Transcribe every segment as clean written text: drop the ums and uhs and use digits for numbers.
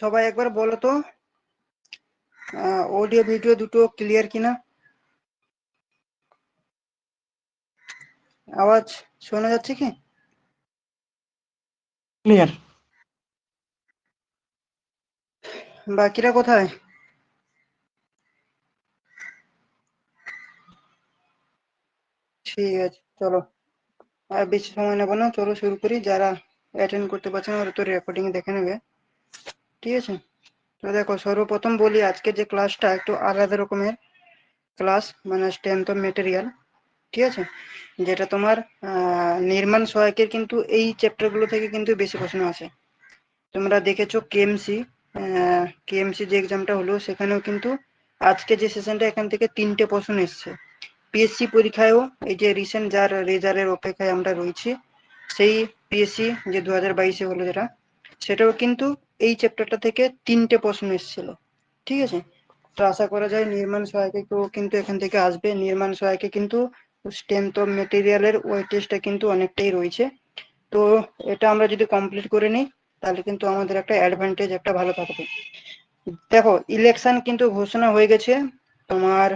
সবাই একবার বলো তো অডিও ভিডিও দুটো ক্লিয়ার কিনা, আওয়াজ শোনা যাচ্ছে কি? ক্লিয়ার। বাকিরা কোথায়? ঠিক আছে, চলো আর বেশি সময় নেবো না, চলো শুরু করি। যারা অ্যাটেন্ড করতে পারছে না ওরা তো রেকর্ডিং দেখে নেবে, ঠিক আছে? তো দেখো, সর্বপ্রথম বলি আজকে যে ক্লাসটা একটু আলাদা রকমের ক্লাস, মানে স্ট্রেংথ অফ মেটেরিয়াল, ঠিক আছে? যেটা তোমার নির্মাণ সহায়কের কিন্তু এই চ্যাপ্টারগুলো থেকে কিন্তু বেশি প্রশ্ন আসে। তোমরা দেখেছো কেএমসি, কেএমসি যে এক্সামটা হলো সেখানেও কিন্তু আজকে যে সেশনটা এখান থেকে 3টে প্রশ্ন এসছে। পিএসসি পরীক্ষায়ও এই যে রিসেন্ট যার রেজাল্টের অপেক্ষায় আমরা রয়েছি, সেই পিএসসি যে 2022-এ হলো যেটা, সেটাও কিন্তু এই চ্যাপ্টারটা থেকে 3টে প্রশ্ন এসেছিল, ঠিক আছে? তো আশা করা যায় নির্মাণ সহায়কেও কিন্তু এখান থেকে আসবে। নির্মাণ সহায়কে কিন্তু স্ট্রেংথ অফ মেটেরিয়ালের ওয়েটেজটা কিন্তু অনেকটাই রয়েছে। তো এটা আমরা যদি কমপ্লিট করে নিই তাহলে কিন্তু আমাদের একটা অ্যাডভান্টেজ একটা ভালো থাকবে। দেখো, ইলেকশন কিন্তু ঘোষণা হয়ে গেছে, তোমার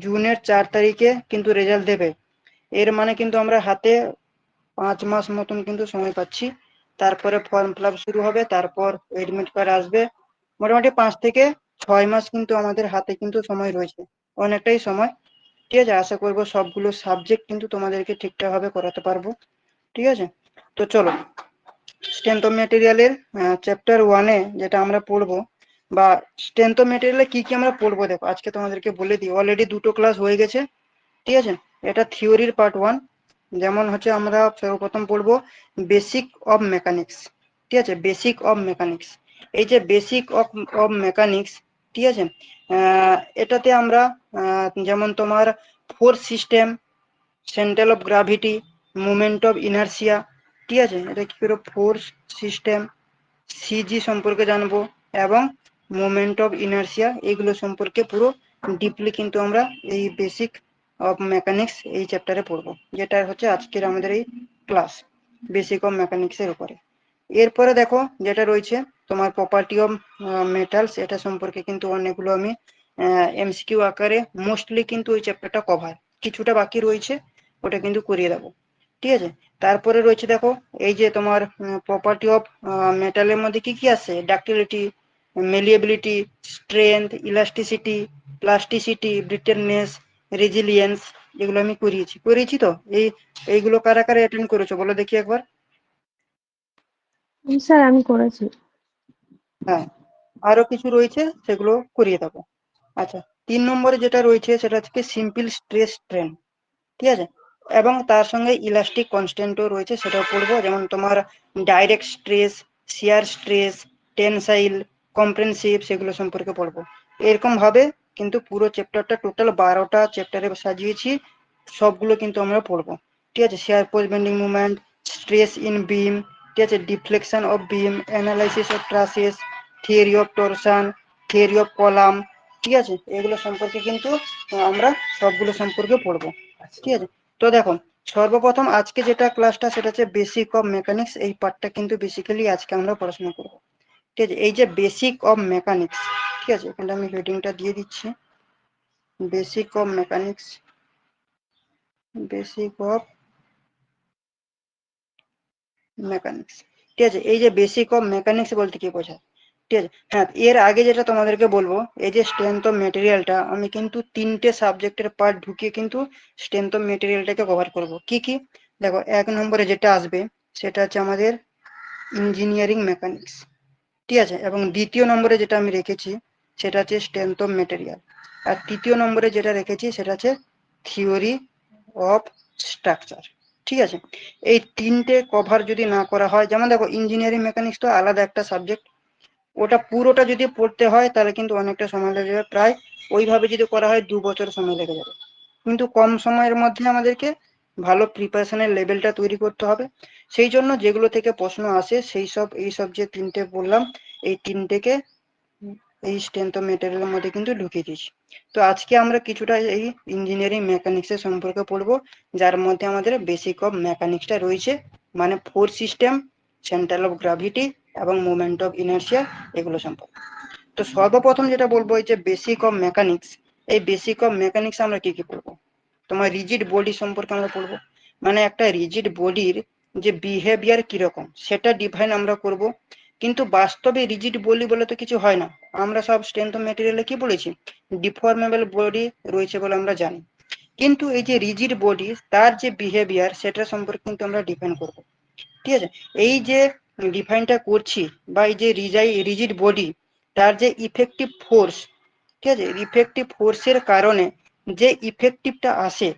জুনের 4 তারিখে কিন্তু রেজাল্ট দেবে। এর মানে কিন্তু আমরা হাতে 5 মাস মতন কিন্তু সময় পাচ্ছি। তারপরে ফর্ম ফিল আপ শুরু হবে, তারপর এডমিট কার্ড আসবে। মোটামুটি 5 থেকে 6 মাস কিন্তু আমাদের হাতে কিন্তু সময় রয়েছে, অনেকটাই সময়, ঠিক আছে? আশা করবো সবগুলো সাবজেক্ট কিন্তু তোমাদেরকে ঠিকঠাক ভাবে করাতে পারবো, ঠিক আছে? তো চলো, স্ট্রেংথ অফ মেটেরিয়ালের চ্যাপ্টার 1-এ যেটা আমরা পড়বো, বা স্ট্রেংথ অফ মেটেরিয়ালে কি কি আমরা পড়বো, দেখো আজকে তোমাদেরকে বলে দিই, অলরেডি 2টো ক্লাস হয়ে গেছে, ঠিক আছে? এটা থিওরির পার্ট 1। যেমন হচ্ছে আমরা সর্বপ্রথম পড়বো বেসিক অফ মেকানিক্স, ঠিক আছে? বেসিক অফ মেকানিক্স, এই যে বেসিক অফ মেকানিক্স, ঠিক আছে? এটাতে আমরা যেমন তোমার force system, centre of gravity, movement of inertia, ঠিক আছে? এটা কি করে ফোর্স সিস্টেম, সিজি সম্পর্কে জানবো, এবং মুভমেন্ট অফ ইনার্সিয়া, এগুলো সম্পর্কে পুরো ডিপলি কিন্তু আমরা এই বেসিক অফ মেকানিক্স এই চ্যাপ্টারে পড়বো, যেটা হচ্ছে আজকের আমাদের এই ক্লাস, বেসিক অফ মেকানিক্স এর উপরে। এরপরে দেখো যেটা রয়েছে তোমার প্রপার্টি অফ মেটালস, এটা সম্পর্কে কিন্তু অনেকগুলো আমি এমসিকিউ আকারে মোস্টলি কিন্তু ওই চ্যাপ্টারটা কভার, কিছুটা বাকি রয়েছে, ওটা কিন্তু করিয়ে দেবো, ঠিক আছে? তারপরে রয়েছে দেখো এই যে তোমার প্রপার্টি অফ মেটালের মধ্যে কি কি আছে, ductility, malleability, strength, elasticity, plasticity, brittleness, resilience, এগুলো আমি করিয়েছি তো। এইগুলো কারা কারা অ্যাটেন্ড করেছো বলো দেখি একবার। স্যার আমি করেছি। হ্যাঁ, আরো কিছু রয়েছে সেগুলো করিয়ে দেবো। আচ্ছা, 3 নম্বরে যেটা রয়েছে সেটা হচ্ছে সিম্পল স্ট্রেস স্ট্রেন, ঠিক আছে? এবং তার সঙ্গে ইলাস্টিক কনস্ট্যান্টও রয়েছে, সেটাও পড়বো। যেমন তোমার direct stress, shear stress, tensile, comprehensive, সেগুলো সম্পর্কে পড়বো। এরকম ভাবে কিন্তু পুরো চ্যাপ্টারটা টোটাল 12টা চ্যাপ্টারে সাজিয়েছি, সবগুলো কিন্তু আমরা পড়বো, ঠিক আছে? Shear post bending movement, stress in beam, ঠিক আছে? Deflection of beam, analysis of trusses, theory of torsion, theory of column, ঠিক আছে? এগুলো সম্পর্কে কিন্তু আমরা সবগুলো সম্পর্কে পড়বো, ঠিক আছে? তো দেখো, সর্বপ্রথম আজকে যেটা ক্লাসটা সেটা হচ্ছে বেসিক অফ মেকানিক্স, এই পার্টটা কিন্তু বেসিক্যালি আজকে আমরা পড়াশোনা করবো, ঠিক আছে? এই যে বেসিক অফ মেকানিক্স, ঠিক আছে? এখানে আমি হেডিংটা দিয়ে দিচ্ছি, basic of mechanics, basic of mechanics, ঠিক আছে? এই যে বেসিক অফ মেকানিক্স বলতে কি বোঝায়, ঠিক আছে? হ্যাঁ, এর আগে যেটা তোমাদেরকে বলবো, এই যে স্ট্রেংথ অফ মেটেরিয়ালটা আমি কিন্তু 3টে সাবজেক্টের পার্ট ঢুকিয়ে কিন্তু স্ট্রেংথ অফ মেটেরিয়ালটাকে কভার করব। কি কি দেখো, 1 নম্বরে যেটা আসবে সেটা হচ্ছে আমাদের ইঞ্জিনিয়ারিং মেকানিক্স, ঠিক আছে? এবং 2য় নম্বরে যেটা আমি রেখেছি সেটা হচ্ছে স্ট্রেংথ অফ মেটেরিয়াল, আর 3য় নম্বরে যেটা রেখেছি সেটা হচ্ছে থিওরি অফ স্ট্রাকচার, ঠিক আছে? এই 3টে কভার যদি না করা হয়, যেমন দেখো ইঞ্জিনিয়ারিং মেকানিক্স তো আলাদা একটা সাবজেক্ট, ওটা পুরোটা যদি পড়তে হয় তাহলে কিন্তু অনেকটা সময় লেগে যাবে, প্রায় ওইভাবে যদি করা হয় 2 বছর সময় লেগে যাবে। কিন্তু কম সময়ের মধ্যে আমাদেরকে ভালো প্রিপারেশনের লেভেলটা তৈরি করতে হবে। সেই জন্য যেগুলো থেকে প্রশ্ন আসে এই সব যে 3টে বললাম, এই 3টেকে এই স্ট্রেংথ অফ মেটেরিয়ালের মধ্যে কিন্তু ঢুকিয়ে দিয়েছি। তো আজকে আমরা কিছুটা এই ইঞ্জিনিয়ারিং মেকানিক্স এর সম্পর্কে পড়বো, যার মধ্যে আমাদের বেসিক অফ মেকানিক্সটা রয়েছে, মানে force system, centre of gravity, এবং মোমেন্ট অফ ইনার্শিয়া এগুলো সম্পর্কে। তো সর্বপ্রথম যেটা বলবো এই যে বেসিক অফ মেকানিক্স, এই বেসিক অফ মেকানিক্স আমরা কি কি পড়বো? তোমার রিজিড বডি সম্পর্কে আমরা পড়বো, মানে একটা রিজিড বডির যে বিহেভিয়ার কিরকম সেটা ডিফাইন আমরা করব। কিন্তু বাস্তবে রিজিড বডি বলে তো কিছু হয় না, আমরা সব স্ট্রেংথ অফ মেটেরিয়ালে কি বলেছি, ডিফর্মেবল বডি রয়েছে বলে আমরা জানি। কিন্তু এই যে রিজিড বডি তার যে বিহেভিয়ার সেটা সম্পর্কে কিন্তু আমরা ডিফাইন করব, ঠিক আছে। এই যে ডিফাইনটা করছি বা এই যে রিজিড বডি তার যে ইফেক্টিভ ফোর্স, ঠিক আছে, ইফেক্টিভ ফোর্সের কারণে যে ইফেক্টিভটা আসে,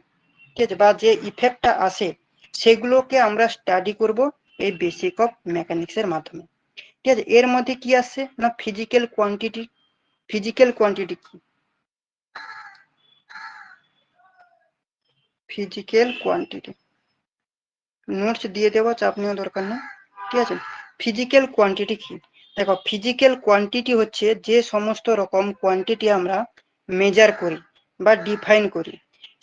ঠিক আছে, বা যে ইফেক্টটা আসে সেগুলোকে আমরা স্টাডি করব এই বেসিক অফ মেকানিক্স এর মাধ্যমে, ঠিক আছে। এর মধ্যে কি আসছে না ফিজিক্যাল কোয়ান্টিটি। ফিজিক্যাল কোয়ান্টিটি কি? ফিজিক্যাল কোয়ান্টিটি নোটস দিয়ে দেওয়া, চাপ নেওয়া দরকার নেই, ঠিক আছে। ফিজিক্যাল কোয়ান্টিটি কি? দেখো ফিজিক্যাল কোয়ান্টিটি হচ্ছে যে সমস্ত রকম কোয়ান্টিটি আমরা মেজার করি বা ডিফাইন করি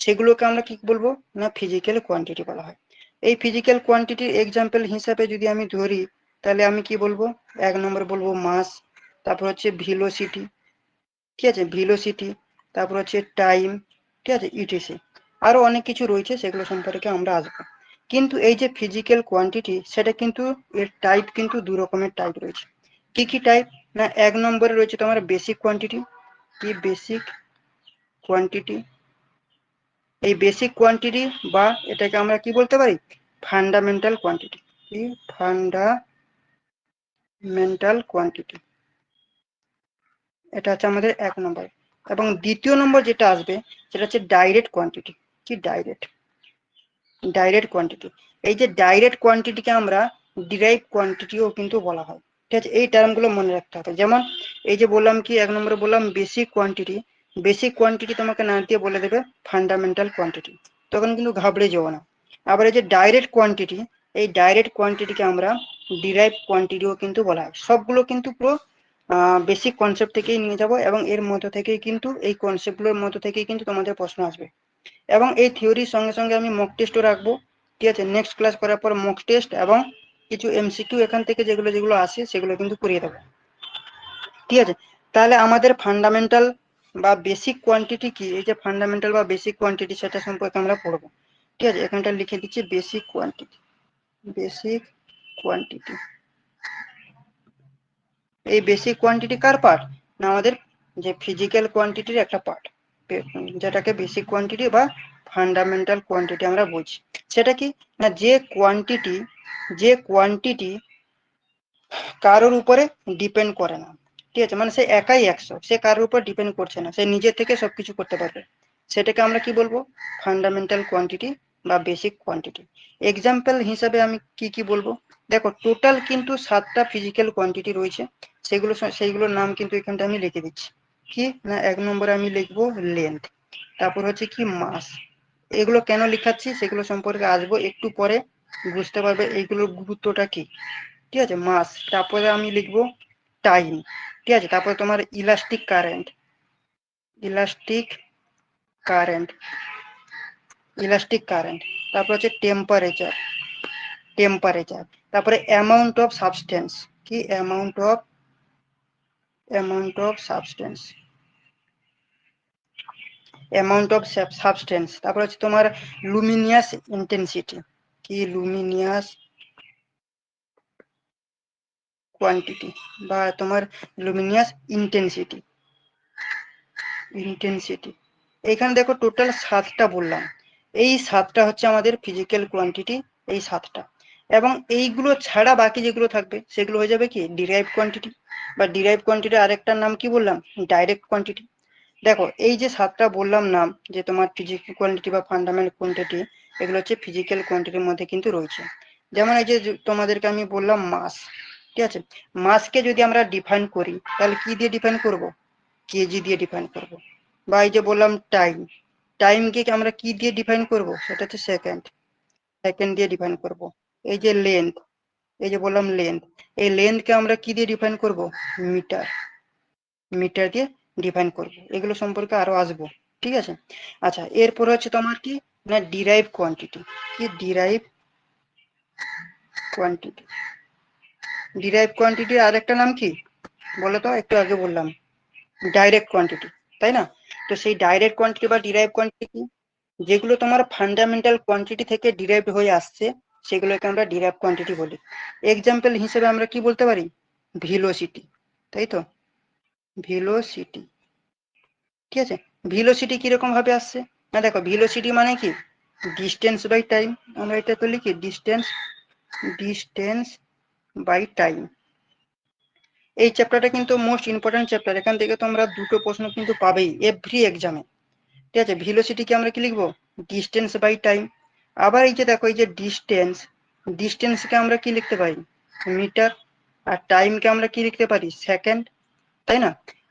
সেগুলোকে আমরা কি বলবো না ফিজিক্যাল কোয়ান্টিটি বলা হয়। এই ফিজিক্যাল কোয়ান্টিটির এক্সাম্পল হিসাবে যদি আমি ধরি তাহলে আমি কি বলবো, এক নম্বর বলবো মাস, তারপর হচ্ছে ভিলোসিটি, ঠিক আছে, ভিলোসিটি, তারপর হচ্ছে টাইম, ঠিক আছে, ইটিসি। আরো অনেক কিছু রয়েছে সেগুলো সম্পর্কে আমরা আসবো। কিন্তু এই যে ফিজিক্যাল কোয়ান্টিটি সেটা কিন্তু এর টাইপ কিন্তু দু রকমের টাইপ রয়েছে। কি কি টাইপ না এক নম্বরে রয়েছে তোমার বেসিক কোয়ান্টিটি। কি বেসিক কোয়ান্টিটি? এই বেসিক কোয়ান্টিটি বা এটাকে আমরা কি বলতে পারি ফান্ডামেন্টাল কোয়ান্টিটি। কি ফান্ডামেন্টাল কোয়ান্টিটি, এটা হচ্ছে আমাদের এক নম্বর। এবং দ্বিতীয় নম্বর যেটা আসবে সেটা হচ্ছে ডাইরেক্ট কোয়ান্টিটি। কি ডাইরেক্ট? ডাইরেক্ট কোয়ান্টিটি, এই যে ডাইরেক্ট কোয়ান্টিটিকে আমরা ডিরাইভ কোয়ান্টিটিও কিন্তু বলা হয়, ঠিক আছে। এই টার্মগুলো মনে রাখতে হবে। যেমন এই যে বললাম কি এক নম্বরে বললাম বেসিক কোয়ান্টিটি, বেসিক কোয়ান্টিটি তোমাকে না দিয়ে বলে দেবে ফান্ডামেন্টাল কোয়ান্টিটি, তখন কিন্তু ঘাবড়ে যাও না। আবার এই যে ডাইরেক্ট কোয়ান্টিটি, এই ডাইরেক্ট কোয়ান্টিটিকে আমরা ডিরাইভ কোয়ান্টিটিও কিন্তু বলা হয়। সবগুলো কিন্তু পুরো বেসিক কনসেপ্ট থেকেই নিয়ে যাব এবং এর মধ্যে থেকেই কিন্তু এই কনসেপ্টগুলোর মধ্যে থেকেই কিন্তু তোমাদের প্রশ্ন আসবে। এবং এই থিওরির সঙ্গে সঙ্গে আমি মক টেস্টও রাখবো, ঠিক আছে। নেক্সট ক্লাস করার পর মক টেস্ট এবং কিছু এমসিকিউ এখান থেকে যেগুলো যেগুলো আসে সেগুলো কিন্তু করিয়ে দেবো, ঠিক আছে। তাহলে আমাদের ফান্ডামেন্টাল বা বেসিক কোয়ান্টিটি কি, এই যে ফান্ডামেন্টাল বা বেসিক কোয়ান্টিটি সেটা সম্পর্কে আমরা পড়বো, ঠিক আছে। এখানটা লিখে দিচ্ছি বেসিক কোয়ান্টিটি। বেসিক কোয়ান্টিটি, এই বেসিক কোয়ান্টিটি কার পার্ট না আমাদের যে ফিজিক্যাল কোয়ান্টিটির একটা পার্ট, যেটাকে বেসিক কোয়ান্টিটি বা ফান্ডামেন্টাল কোয়ান্টিটি আমরা বলছি। সেটা কি না যে কোয়ান্টিটি কারোর উপরে ডিপেন্ড করে না, ঠিক আছে, মানে সে একাই 100, সে কারোর উপর ডিপেন্ড করছে না, সে নিজে থেকে সবকিছু করতে পারবে, সেটাকে আমরা কি বলবো ফান্ডামেন্টাল কোয়ান্টিটি বা বেসিক কোয়ান্টিটি। এক্সাম্পল হিসাবে আমি কি কি বলবো, দেখো টোটাল কিন্তু 7টা ফিজিক্যাল কোয়ান্টিটি রয়েছে, সেইগুলোর নাম কিন্তু এখানটা আমি লিখে দিচ্ছি। কি না এক নম্বরে আমি লিখবো লেন্থ, তারপর হচ্ছে কি মাস। এগুলো কেন লিখাচ্ছি সেগুলো সম্পর্কে আসবো একটু পরে, বুঝতে পারবে এইগুলোর গুরুত্বটা কি, ঠিক আছে। মাস, তারপরে আমি লিখবো টাইম, ঠিক আছে, তারপরে তোমার elastic current, elastic current, elastic current, তারপর হচ্ছে টেম্পারেচার, টেম্পারেচার, তারপরে অ্যামাউন্ট অফ সাবস্টেন্স। কি amount of substance, amount of substance, তারপর হচ্ছে তোমার লুমিনিয়াস ইন্টেন্সিটি। কি লুমিনিয়াস কোয়ান্টিটি বা তোমার লুমিনিয়াস ইন্টেন্সিটি, ইন্টেন্সিটি। এখানে দেখো টোটাল 7টা বললাম, এই 7টা হচ্ছে আমাদের ফিজিক্যাল কোয়ান্টিটি, এই 7টা। এবং এইগুলো ছাড়া বাকি যেগুলো থাকবে সেগুলো হয়ে যাবে কি ডিরাইভ কোয়ান্টিটি, বা ডিরাইভ কোয়ান্টিটির আরেকটা নাম কি বললাম ডাইরেক্ট কোয়ান্টিটি। দেখো এই যে 7টা বললাম নাম, যে তোমার ফিজিক্যাল কোয়ান্টিটি বা ফান্ডামেন্টাল কোয়ান্টিটি, এগুলো হচ্ছে ফিজিক্যাল কোয়ান্টিটির মধ্যে কিন্তু রয়েছে। যেমন এই যে তোমাদেরকে আমি বললাম মাস, ঠিক আছে, মাসকে যদি আমরা ডিফাইন করি তাহলে কি দিয়ে ডিফাইন করব, কেজি দিয়ে ডিফাইন করব। বা এই যে বললাম টাইম, টাইমকে আমরা কি দিয়ে ডিফাইন করব, সেটা হচ্ছে সেকেন্ড, সেকেন্ড দিয়ে ডিফাইন করব। এই যে লেন্থ, এই যে বললাম লেন্থ, এই লেন্থকে আমরা কি দিয়ে ডিফাইন করব, মিটার, মিটার দিয়ে ডিফাইন করব। এগুলো সম্পর্কে আরো আসবো, ঠিক আছে। আচ্ছা এরপর হচ্ছে তোমার কি না ডিরাইভ কোয়ান্টিটি। কি ডিরাইভ কোয়ান্টিটি, ডিরাইভ কোয়ান্টিটির আরেকটা নাম কি বলো তো? একটু আগে বললাম ডাইরেক্ট কোয়ান্টিটি, তাই না? তো সেই ডাইরেক্ট কোয়ান্টিটি বা ডিরাইভ কোয়ান্টিটি কি? যেগুলো তোমার ফান্ডামেন্টাল কোয়ান্টিটি থেকে ডিরাইভড হয়ে আসছে সেগুলোকে আমরা ডিরাইভ কোয়ান্টিটি বলি। এক্সাম্পল হিসেবে আমরা কি বলতে পারি? ভেলোসিটি, তাই তো? ভেলোসিটি, ঠিক আছে। ভেলোসিটি কিরকম ভাবে আসছে না, দেখো ভেলোসিটি মানে কি ডিস্টেন্স বাই টাইম। আমরা এটা তো লিখি ডিস্টেন্স বাই টাইম। এই চ্যাপ্টারটা কিন্তু মোস্ট ইম্পর্টেন্ট চ্যাপ্টার, এখান থেকে তোমরা দুটো প্রশ্ন কিন্তু পাবেই এভরি এক্সামে, ঠিক আছে। ভেলোসিটিকে আমরা কি লিখবো? Distance by time. আবার এই যে দেখো এই যে ডিস্টেন্সকে আমরা কি লিখতে পারি? মিটার। আর টাইমকে আমরা কি লিখতে পারি? সেকেন্ড, তাই না?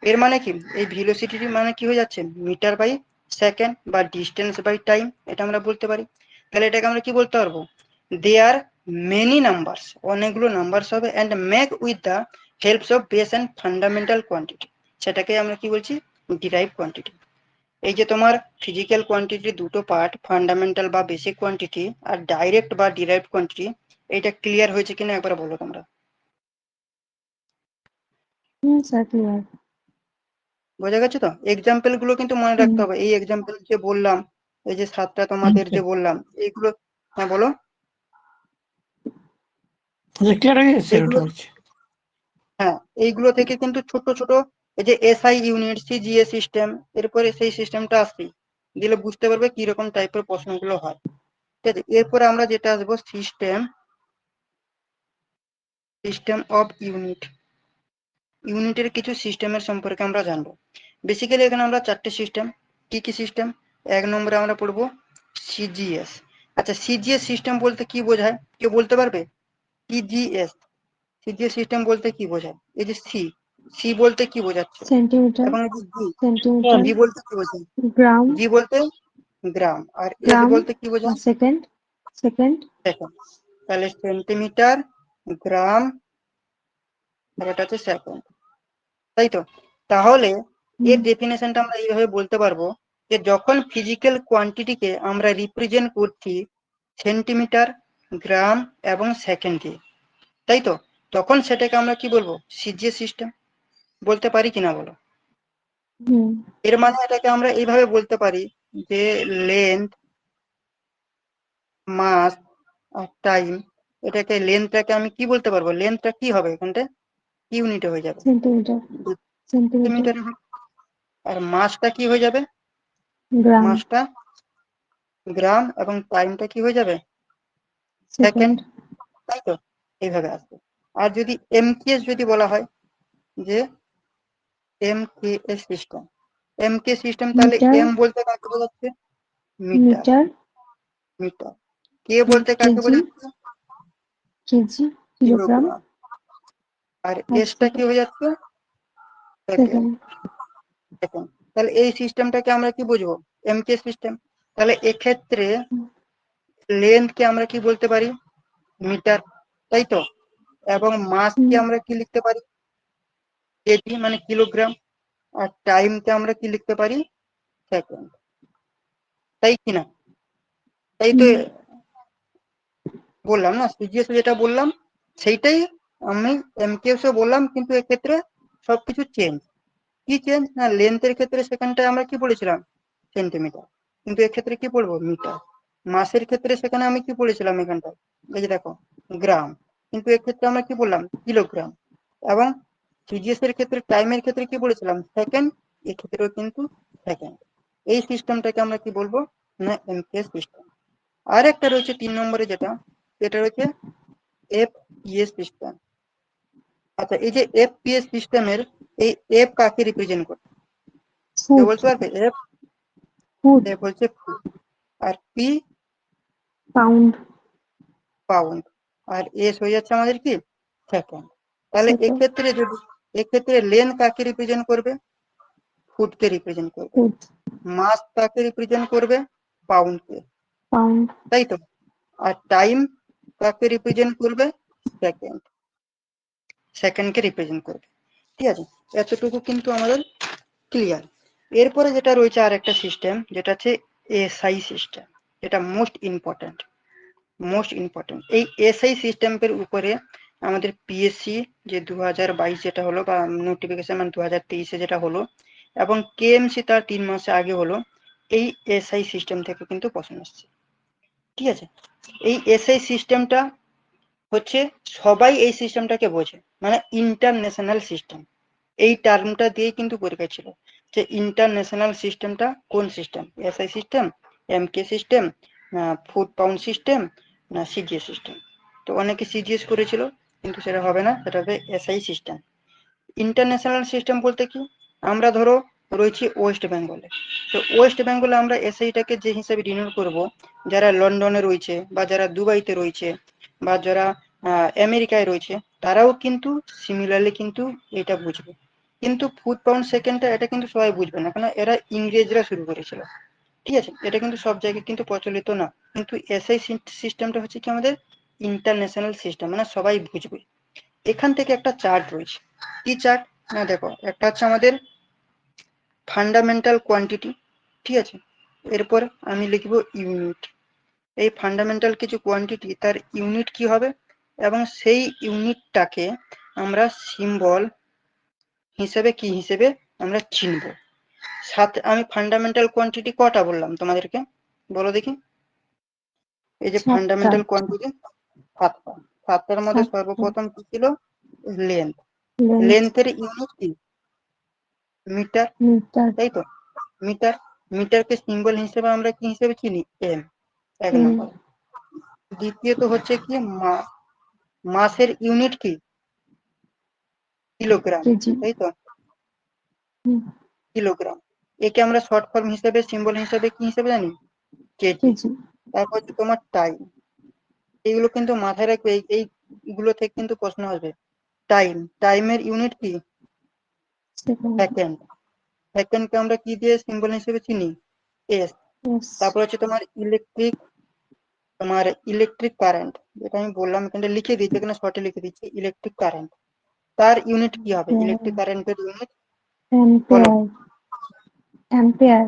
এর মানে কি এই ভেলোসিটি মানে কি হয়ে যাচ্ছে? মিটার বাই সেকেন্ড বা ডিস্টেন্স বাই টাইম, এটা আমরা বলতে পারি। তাহলে এটাকে আমরা কি বলতে পারবো? দে আর মেনি নাম্বারস, অনেকগুলো নাম্বারস হবে, and make with the helps of base and fundamental quantity, সেটাকে আমরা কি বলছি? Derive quantity. এই যে তোমার ফিজিক্যাল কোয়ান্টিটির দুটো পার্ট, ফান্ডামেন্টাল বা বেসিক কোয়ান্টিটি আর ডাইরেক্ট বা ডিরাইভ কোয়ান্টিটি, এটা ক্লিয়ার হয়েছে কিনা একবার বলো তোমরা? Sir clear. বোঝা গেছে তো? এক্সাম্পল গুলো কিন্তু মনে রাখতে হবে। এই এক্সাম্পল যে বললাম, এই যে 7টা তোমাদের যে বললাম, এইগুলো, হ্যাঁ বলো। ক্লিয়ার হয়ে গেছে এইগুলো, হ্যাঁ এইগুলো থেকে কিন্তু ছোট ছোট এই যে এসআই ইউনিট, সিজিএ সিস্টেম, এরপরে সেই সিস্টেমটা আসবেই, দিলে বুঝতে পারবে কিরকম টাইপের প্রশ্নগুলো হয়, ঠিক আছে। এরপরে আমরা যেটা আসবো সিস্টেম অফ ইউনিটের কিছু সিস্টেমের সম্পর্কে আমরা জানবো। বেসিক্যালি এখানে আমরা 4টে সিস্টেম, কি কি সিস্টেম? 1 নম্বরে আমরা পড়বো সিজিএস। আচ্ছা, সিজিএস সিস্টেম বলতে কি বোঝায়, কেউ বলতে পারবে? সিজিএস সিজিএস সিস্টেম বলতে কি বোঝায়? এই যে সি বলতে কি বোঝাচ্ছে? সেন্টিমিটার, এবং এই যে সেন্টিমিটার, জি বলতে কি বোঝায়? গ্রাম, জি বলতে গ্রাম, আর এস গ্রাম, বলতে কি বোঝায়? Second, second, second. তাহলে সেন্টিমিটার, গ্রাম, আর এটা হচ্ছে সেকেন্ড, তাই তো? তাহলে এর ডেফিনেশনটা আমরা এইভাবে বলতে পারবো যে যখন ফিজিক্যাল কোয়ান্টিটিকে আমরা রিপ্রেজেন্ট করছি সেন্টিমিটার, গ্রাম এবং সেকেন্ড দিয়ে, তাই তো, তখন সেটাকে আমরা কি বলবো? সিজিএস সিস্টেম বলতে পারি কিনা বলো? এর মানে এটাকে আমরা এইভাবে বলতে পারি যে লেন্থ, মাস আর টাইম, এটাকে লেন্থটাকে আমি কি বলতে পারবো? লেন্থটা কি হবে এখানটা? ইউনিটে হয়ে যাবে, সেন্টিমিটার, সেন্টিমিটার, সেন্টিমিটারে হবে। আর মাসটা কি হয়ে যাবে? গ্রাম, মাসটা গ্রাম, এবং টাইমটা কি হয়ে যাবে? সেকেন্ড, সেকেন্ড, তাই তো? এইভাবে আসবে। আর যদি এমকেএস যদি বলা হয় যে এমকেএস সিস্টেম, এমকে সিস্টেম, তাহলে মিটার, এম বলতে কাকে বোঝাচ্ছে? মিটার। Metre, metre. কে বলতে কাকে কেজি, বোঝাচ্ছে? KG, kilogram, kilogram. আর আর এসটা কি হয়ে যাচ্ছে? সেকেন্ড। সেকেন্ড। সেকেন্ড। তাহলে এই সিস্টেমটাকে আমরা কি বুঝবো? MK system. তাহলে এক্ষেত্রে লেন্থকে আমরা কি বলতে পারি? মিটার, তাই তো? এবং মাসকে আমরা কি লিখতে পারি? কেজি মানে কিলোগ্রাম। আর টাইমকে আমরা কি লিখতে পারি? সেকেন্ড, তাই কিনা? তাই তো বললাম না, সিজিএস যেটা বললাম সেইটাই আমি এমকেএসও বললাম, কিন্তু এক্ষেত্রে সবকিছু চেঞ্জ। কি চেঞ্জ? না, লেন্থের ক্ষেত্রে সেখানটায় আমরা কি বলেছিলাম? সেন্টিমিটার, কিন্তু এক্ষেত্রে কি বলবো? মিটার। মাসের ক্ষেত্রে সেখানে আমি কি বলেছিলাম এখানটায়? এই যে দেখো গ্রাম, কিন্তু এক্ষেত্রে আমরা কি বললাম? কিলোগ্রাম। এবং সিজিএস এর ক্ষেত্রে টাইমের ক্ষেত্রে কি বলেছিলাম? সেকেন্ড, এক্ষেত্রেও কিন্তু সেকেন্ড। এই সিস্টেমটাকে আমরা কি বলবো? না এমকেএস সিস্টেম। আর একটা রয়েছে 3 নম্বরে, যেটা রয়েছে এফপিএস সিস্টেম। আচ্ছা, এই যে এফপিএস সিস্টেমের এই এফ কাকে রিপ্রেজেন্ট করে? কেউ ফুট, বলতে পারবে? এফ, ফুট, এফ হচ্ছে ফুট, আর পি পাউন্ড, পাউন্ড, আর এস হয়ে যাচ্ছে আমাদের কি? সেকেন্ড। তাহলে সেকেন্ড, এক্ষেত্রে লেন কাকে রিপ্রেজেন্ট করবে? ফুটকে রিপ্রেজেন্ট করবে। ফুট, মাস কাকে রিপ্রেজেন্ট করবে? পাউন্ডকে, পাউন্ড, তাই তো? আর টাইম কাকে রিপ্রেজেন্ট করবে? সেকেন্ড, সেকেন্ডকে রিপ্রেজেন্ট করবে, ঠিক আছে। এতটুকু কিন্তু আমাদের ক্লিয়ার। এরপরে যেটা রয়েছে আর একটা সিস্টেম, যেটা হচ্ছে এসআই সিস্টেম, যেটা মোস্ট ইম্পর্টেন্ট। এই এসআই সিস্টেমের উপরে আমাদের পিএসসি যে 2022 যেটা হলো বা নোটিফিকেশন মানে 2023-এ যেটা হলো, এবং কেএমসি তার 3 মাসে আগে হলো, এই এসআই সিস্টেম থেকে কিন্তু প্রশ্ন আসছে। ঠিক আছে, এই এসআই সিস্টেমটা হচ্ছে, সবাই এই সিস্টেমটাকে বোঝে, মানে ইন্টারন্যাশনাল সিস্টেম। এই টার্মটা দিয়েই কিন্তু পরীক্ষা ছিল যে ইন্টারন্যাশনাল সিস্টেমটা কোন সিস্টেম, এসআই সিস্টেম, এমকে সিস্টেম, না ফুড পাউন্ড সিস্টেম, না সিজিএস সিস্টেম। তো অনেকে সিজিএস করেছিল, কিন্তু সেটা হবে না, সেটা হবে এসআই সিস্টেম। ইন্টারন্যাশনাল সিস্টেম বলতে কি, আমরা ধরো রয়েছি ওয়েস্ট বেঙ্গলে, তো ওয়েস্ট বেঙ্গলে আমরা এসআইটাকে যে হিসাবে ডিনোট করব, যারা লন্ডনে রয়েছে বা যারা দুবাইতে রয়েছে বা যারা আমেরিকায় রয়েছে, তারাও কিন্তু সিমিলারলি কিন্তু এটা বুঝবে। কিন্তু ফুড পাউন্ড সেকেন্ডটা এটা কিন্তু সবাই বুঝবে না, কারণ এরা ইংরেজরা শুরু করেছিল। ঠিক আছে, এটা কিন্তু সব জায়গায় কিন্তু প্রচলিত না, কিন্তু এসআই সিস্টেমটা হচ্ছে কি আমাদের ইন্টারন্যাশনাল সিস্টেম, মানে সবাই বুঝবে। এখান থেকে একটা চার্ট রয়েছে, কি চার্ট না দেখো, একটা হচ্ছে আমাদের ফান্ডামেন্টাল কোয়ান্টিটি। ঠিক আছে, এরপর আমি লিখব ইউনিট। এই ফান্ডামেন্টাল কিছু কোয়ান্টিটি, তার ইউনিট কি হবে, এবং সেই ইউনিটটাকে আমরা সিম্বল হিসেবে কি হিসেবে আমরা চিনব। সাথে আমি ফান্ডামেন্টাল কোয়ান্টিটি কটা বললাম তোমাদেরকে, বলো দেখি। এই যে 7টা। Fundamental quantity 7টা। 7টার মধ্যে 7টা। সর্বপ্রথম কি ছিল, লেন্থ। লেন্থ। লেন্থের ইউনিট কি, মিটার, মিটার। তাই তো, মিটার। মিটারকে সিম্বল হিসেবে আমরা কি হিসেবে চিনি, এম, এক এম। নম্বর। দ্বিতীয়ত হচ্ছে কি মাসের ইউনিট কি, কিলোগ্রাম, কেজি। তাই তো, হুম, কিলোগ্রাম। একে আমরা শর্ট ফর্ম হিসেবে সিম্বল হিসেবে কি হিসেবে জানি, কেজি। কেজি। তারপর হচ্ছে তোমার টাইম। এইগুলো কিন্তু মাথায় রাখবে, এইগুলো থেকে কিন্তু প্রশ্ন আসবে। টাইম, টাইমের ইউনিট কি, সেকেন্ড। সেকেন্ড। সেকেন্ডকে আমরা কি দিয়ে সিম্বল হিসেবে চিনি, এস। এস। তারপর হচ্ছে তোমার ইলেকট্রিক কারেন্ট, যেটা আমি বললাম এখানে লিখে দিচ্ছি, এখানে শর্টে লিখে দিচ্ছি, ইলেকট্রিক কারেন্ট। তার ইউনিট কি হবে, ইলেকট্রিক কারেন্টের ইউনিট বলো, অ্যাম্পিয়ার। অ্যাম্পিয়ার।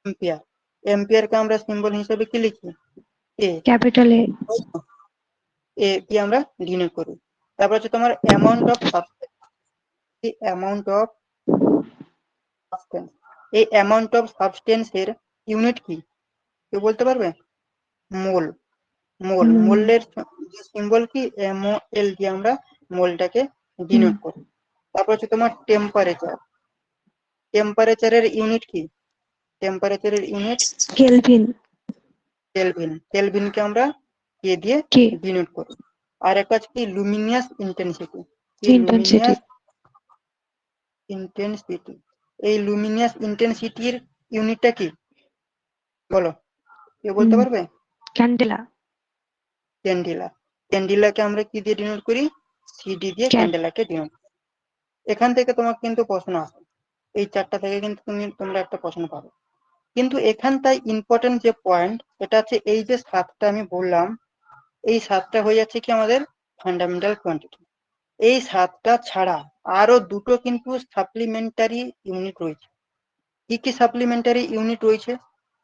এম্পিয়ার। এম্পিয়ারকে আমরা সিম্বল হিসেবে কি লিখি, এ। Capital A. এ কি আমরা ডিনোট করি। তারপর হচ্ছে তোমার amount of substance, amount of substance. এই অ্যামাউন্ট অফ সাবস্টেন্স এর ইউনিট কি, কেউ বলতে পারবে, মোল। মোলের যে সিম্বল কি, এমওএল দিয়ে আমরা মোলটাকে ডিনোট করি। তারপর হচ্ছে তোমার টেম্পারেচার। টেম্পারেচারের ইউনিট কি, টেম্পারেচারের ইউনিট কেলভিন। কেলভিন। কেলভিনকে আমরা কে দিয়ে কে। ডিনোট করি। আর একটা হচ্ছে কি লুমিনিয়াস ইন্টেন্সিটি, কি ইন্টেন্সিটি। Luminous intensity. এই লুমিনিয়াস ইন্টেন্সিটির ইউনিটটা কি, বলো, কেউ বলতে পারবে, ক্যান্ডেলা। ক্যান্ডিলা। ক্যান্ডিলাকে আমরা কি দিয়ে ডিনোট করি, সিডি দিয়ে ক্যাট। ক্যান্ডেলাকে ডিনোট করি। এখান থেকে তোমার কিন্তু প্রশ্ন আসে, এই চারটা থেকে কিন্তু তোমরা একটা প্রশ্ন পাবে। কিন্তু এখানটায় ইম্পর্টেন্ট যে পয়েন্ট, এটা হচ্ছে এই যে 7টা আমি বললাম, এই 7টা হয়ে যাচ্ছে কি আমাদের ফান্ডামেন্টাল কোয়ান্টিটি। এই 7টা ছাড়া আরো দুটো কিন্তু সাপ্লিমেন্টারি ইউনিট রয়েছে। কি কি সাপ্লিমেন্টারি ইউনিট রয়েছে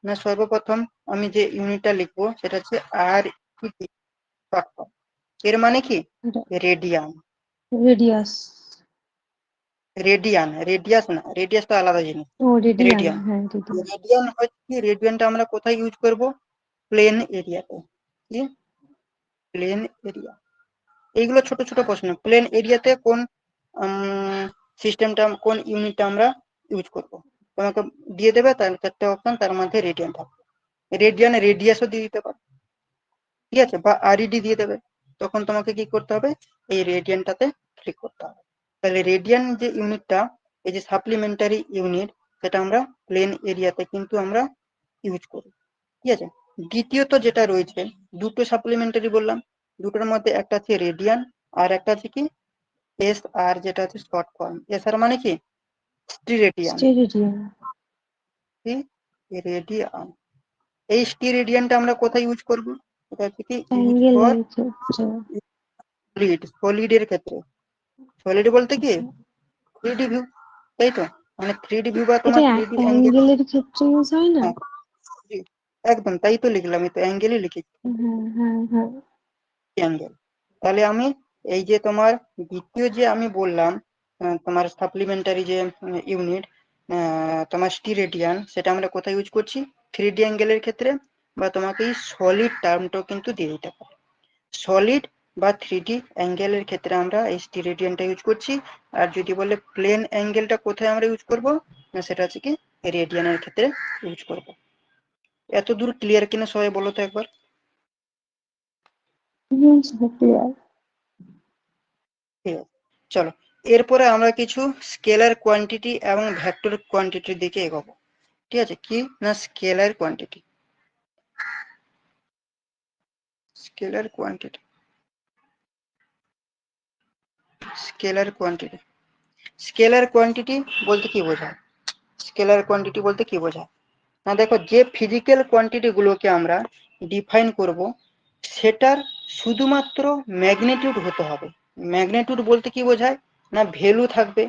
না, সর্বপ্রথম আমি যে ইউনিটটা লিখবো সেটা হচ্ছে আর, এর মানে কি, রেডিয়ান। রেডিয়াস। রেডিয়াস না, রেডিয়াস তো আলাদা জিনিস। ও রেডিয়ান। রেডিয়ান। হ্যাঁ রেডিয়ান। রেডিয়ান হচ্ছে, রেডিয়ানটা আমরা কোথায় ইউজ করব, প্লেন এরিয়াতে। কি, প্লেন এরিয়া। এইগুলো ছোট ছোট প্রশ্ন, প্লেন এরিয়াতে কোন সিস্টেমটা, কোন ইউনিটটা আমরা ইউজ করব, তোমাকে দিয়ে দেবে তার 4টে অপশন, তার মধ্যে রেডিয়ান থাকবে। রেডিয়ান রেডিয়াসও দিয়ে দিতে পারে, ঠিক আছে, বা আরইডি দিয়ে দেবে। তখন তোমাকে কি করতে হবে, এই রেডিয়ানটাতে ক্লিক করতে হবে। তাহলে রেডিয়ান যে ইউনিটটা, এই যে সাপ্লিমেন্টারি ইউনিট, সেটা আমরা প্লেন এরিয়াতে কিন্তু আমরা ইউজ করি। ঠিক আছে, দ্বিতীয়ত যেটা রয়েছে, দুটো সাপ্লিমেন্টারি বললাম, দুটোর মধ্যে একটা আছে রেডিয়ান, আর একটা আছে কি এস আর, যেটা হচ্ছে শর্ট ফর্ম। এস আর মানে কি, স্টিরেডিয়ান। স্টেরিডিয়ান। রেডিয়ান। এই স্টিরেডিয়ানটা আমরা কোথায় ইউজ করব, এটা হচ্ছে কি ইউজ ফর অ্যাঙ্গেলের ক্ষেত্রে। সলিডের ক্ষেত্রে। সলিড বলতে কি 3D ভিউ, তাই তো, মানে 3D ভিউ বা এটা তোমার 3D অ্যাঙ্গেল। অ্যাঙ্গেলের ক্ষেত্রে ইউজ হয় না? হ্যাঁ, জি, একদম তাই তো লিখলাম, আমি তো অ্যাঙ্গেলই লিখেছি, হ্যাঁ হ্যাঁ হ্যাঁ। অ্যাঙ্গেল। তাহলে আমি এই যে তোমার দ্বিতীয় যে আমি বললাম তোমার সাপ্লিমেন্টারি যে ইউনিট তোমার স্টিরেডিয়ান, সেটা আমরা কোথায় ইউজ করছি? 3D অ্যাঙ্গেলের ক্ষেত্রে, বা তোমাকে এই সলিড টার্মটাও কিন্তু দিয়ে দিতে পারে। সলিড বা 3D অ্যাঙ্গেলের ক্ষেত্রে আমরা এই স্টিরেডিয়ানটা ইউজ করছি। আর যদি বলে প্লেন অ্যাঙ্গেলটা কোথায় আমরা ইউজ করব, না সেটা হচ্ছে কি রেডিয়ানের ক্ষেত্রে ইউজ করব। এত দূর ক্লিয়ার কিনা সবাই বলো তো একবার। Yes, clear. ঠিক আছে, চলো এরপরে আমরা কিছু স্কেলার কোয়ান্টিটি এবং ভেক্টর কোয়ান্টিটির দিকে এগোবো। ঠিক আছে, কি না scalar quantity. Scalar quantity, scalar quantity, scalar quantity বলতে কি বোঝায়? স্কেলার কোয়ান্টিটি বলতে কি বোঝায়? না দেখো, যে ফিজিক্যাল কোয়ান্টিটি গুলোকে আমরা ডিফাইন করব, সেটার শুধুমাত্র ম্যাগনিটিউড হতে হবে। ম্যাগনিটিউড বলতে কি বোঝায়? না ভ্যালু থাকবে,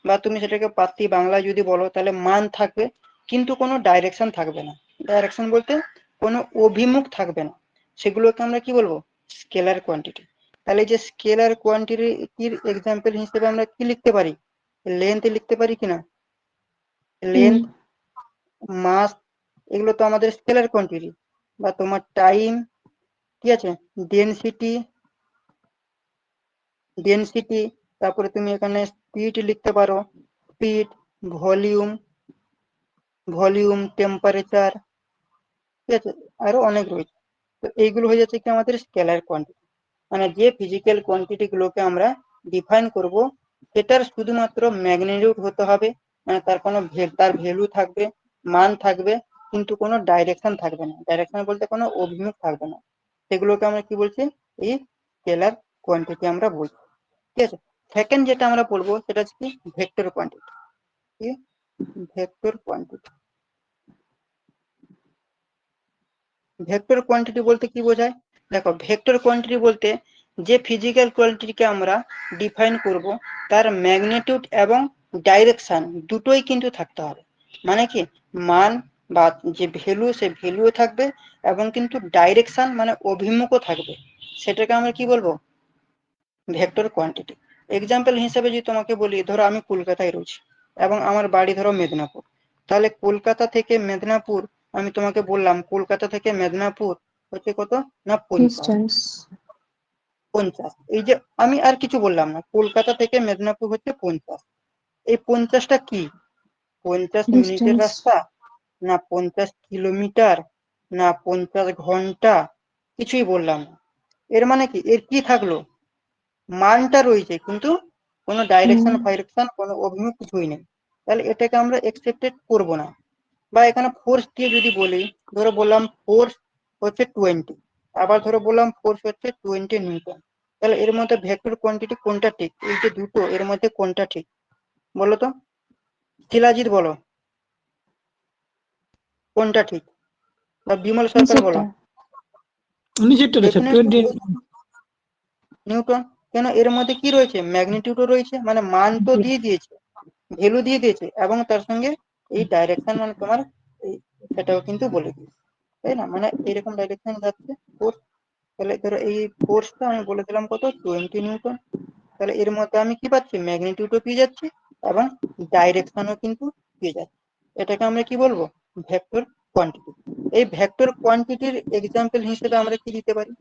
বা তুমি সেটাকে পাতি বাংলায় যদি বলো তাহলে মান থাকবে, কিন্তু কোনো ডাইরেকশন থাকবে না। ডাইরেকশন বলতে কোনো অভিমুখ থাকবে না। সেগুলোকে আমরা কি বলবো? Scalar quantity. তাহলে যে স্কেলার কোয়ান্টিটির এক্সাম্পল হিসেবে আমরা কি লিখতে পারি? লেন্থ লিখতে পারি কিনা? লেন্থ, মাস, এগুলো তো আমাদের স্কেলার কোয়ান্টিটি। বা তোমার টাইম, ঠিক আছে, ডেনসিটি, ডেনসিটি, তারপরে তুমি এখানে স্পিড লিখতে পারো, স্পিড, ভলিউম, ভলিউম, টেম্পারেচার, ঠিক আছে, আরো অনেক রয়েছে। তো এইগুলো হয়ে যাচ্ছে কি আমাদের স্কেলার কোয়ান্টিটি। মানে যে ফিজিক্যাল কোয়ান্টিটি গুলোকে আমরা ডিফাইন করব, সেটার শুধুমাত্র ম্যাগনিটিউড হতে হবে, মানে তার কোনো তার ভ্যালু থাকবে, মান থাকবে, কিন্তু কোনো ডাইরেকশন থাকবে না। ডাইরেকশন বলতে কোনো অভিমুখ থাকবে না। সেগুলোকে আমরা কি বলছি? এই স্কেলার কোয়ান্টিটি আমরা বলছি। ঠিক আছে, সেকেন্ড যেটা আমরা পড়বো সেটা হচ্ছে কি ভেক্টর কোয়ান্টিটি। কি ভেক্টর কোয়ান্টিটি? ভেক্টর কোয়ান্টিটি বলতে কি বোঝায়? দেখো, ভেক্টর কোয়ান্টিটি বলতে যে ফিজিক্যাল কোয়ান্টিটিকে আমরা ডিফাইন করব, তার ম্যাগনিটিউড এবং ডাইরেকশন দুটোই কিন্তু থাকতে হবে। মানে কি, মান বা যে ভ্যালু, সে ভ্যালুও থাকবে, এবং কিন্তু ডাইরেকশন মানে অভিমুখও থাকবে। সেটাকে আমরা কি বলবো? Vector quantity. এক্সাম্পল হিসেবে যদি তোমাকে বলি, ধরো আমি কলকাতায় রয়েছি এবং আমার বাড়ি ধরো মেদিনীপুর, তাহলে কলকাতা থেকে মেদিনীপুর, আমি তোমাকে বললাম কলকাতা থেকে মেদিনীপুর হচ্ছে কত, না 50। Distance. 50, এই যে আমি আর কিছু বললাম না, কলকাতা থেকে মেদিনীপুর হচ্ছে 50। এই 50টা কি? 50 মিনিটের Distance. রাস্তা, না 50 কিলোমিটার, না 50 ঘন্টা? কিছুই বললাম না। এর মানে কি, এর কি থাকলো? মানটা রয়েছে, কিন্তু কোনো ডাইরেকশন ফাইরেকশন কোনো অভিমুখ কিছুই নেই। তাহলে এটাকে আমরা একসেপ্টেড করব না। বা এখানে ফোর্স দিয়ে যদি বলি, ধরো বললাম ফোর্স হচ্ছে 20, আবার ধরো বললাম ফোর্স হচ্ছে 20 নিউটন, তাহলে এর মধ্যে ভেক্টর কোয়ান্টিটি কোনটা ঠিক? এই যে দুটো, এর মধ্যে কোনটা ঠিক বলো তো? শিলাজিৎ বলো কোনটা ঠিক, বা বিমল সরকার বলো। নিচেরটা রয়েছে ডেফিনেটলি 20। নিউটন। কেন? এর মধ্যে কি রয়েছে? ম্যাগনিটিউডও রয়েছে, মানে মান তো দিয়ে দিয়েছে, ভ্যালু দিয়ে দিয়েছে, এবং তার সঙ্গে এই ডাইরেকশন মানে তোমার এই সেটাও কিন্তু বলে দিয়েছে, তাই না? মানে এরকম ডাইরেকশন যাচ্ছে ফোর্স। তাহলে ধরো এই ফোর্সটা আমি বলে দিলাম কত, 20 নিউটন। তাহলে এর মধ্যে আমি কি পাচ্ছি? ম্যাগনিটিউডও পেয়ে যাচ্ছি, এবং ডাইরেকশনও কিন্তু পেয়ে যাচ্ছি। এটাকে আমরা কি বলবো? Vector quantity. এই ভেক্টর কোয়ান্টিটির এক্সাম্পল হিসেবে আমরা কি দিতে পারি?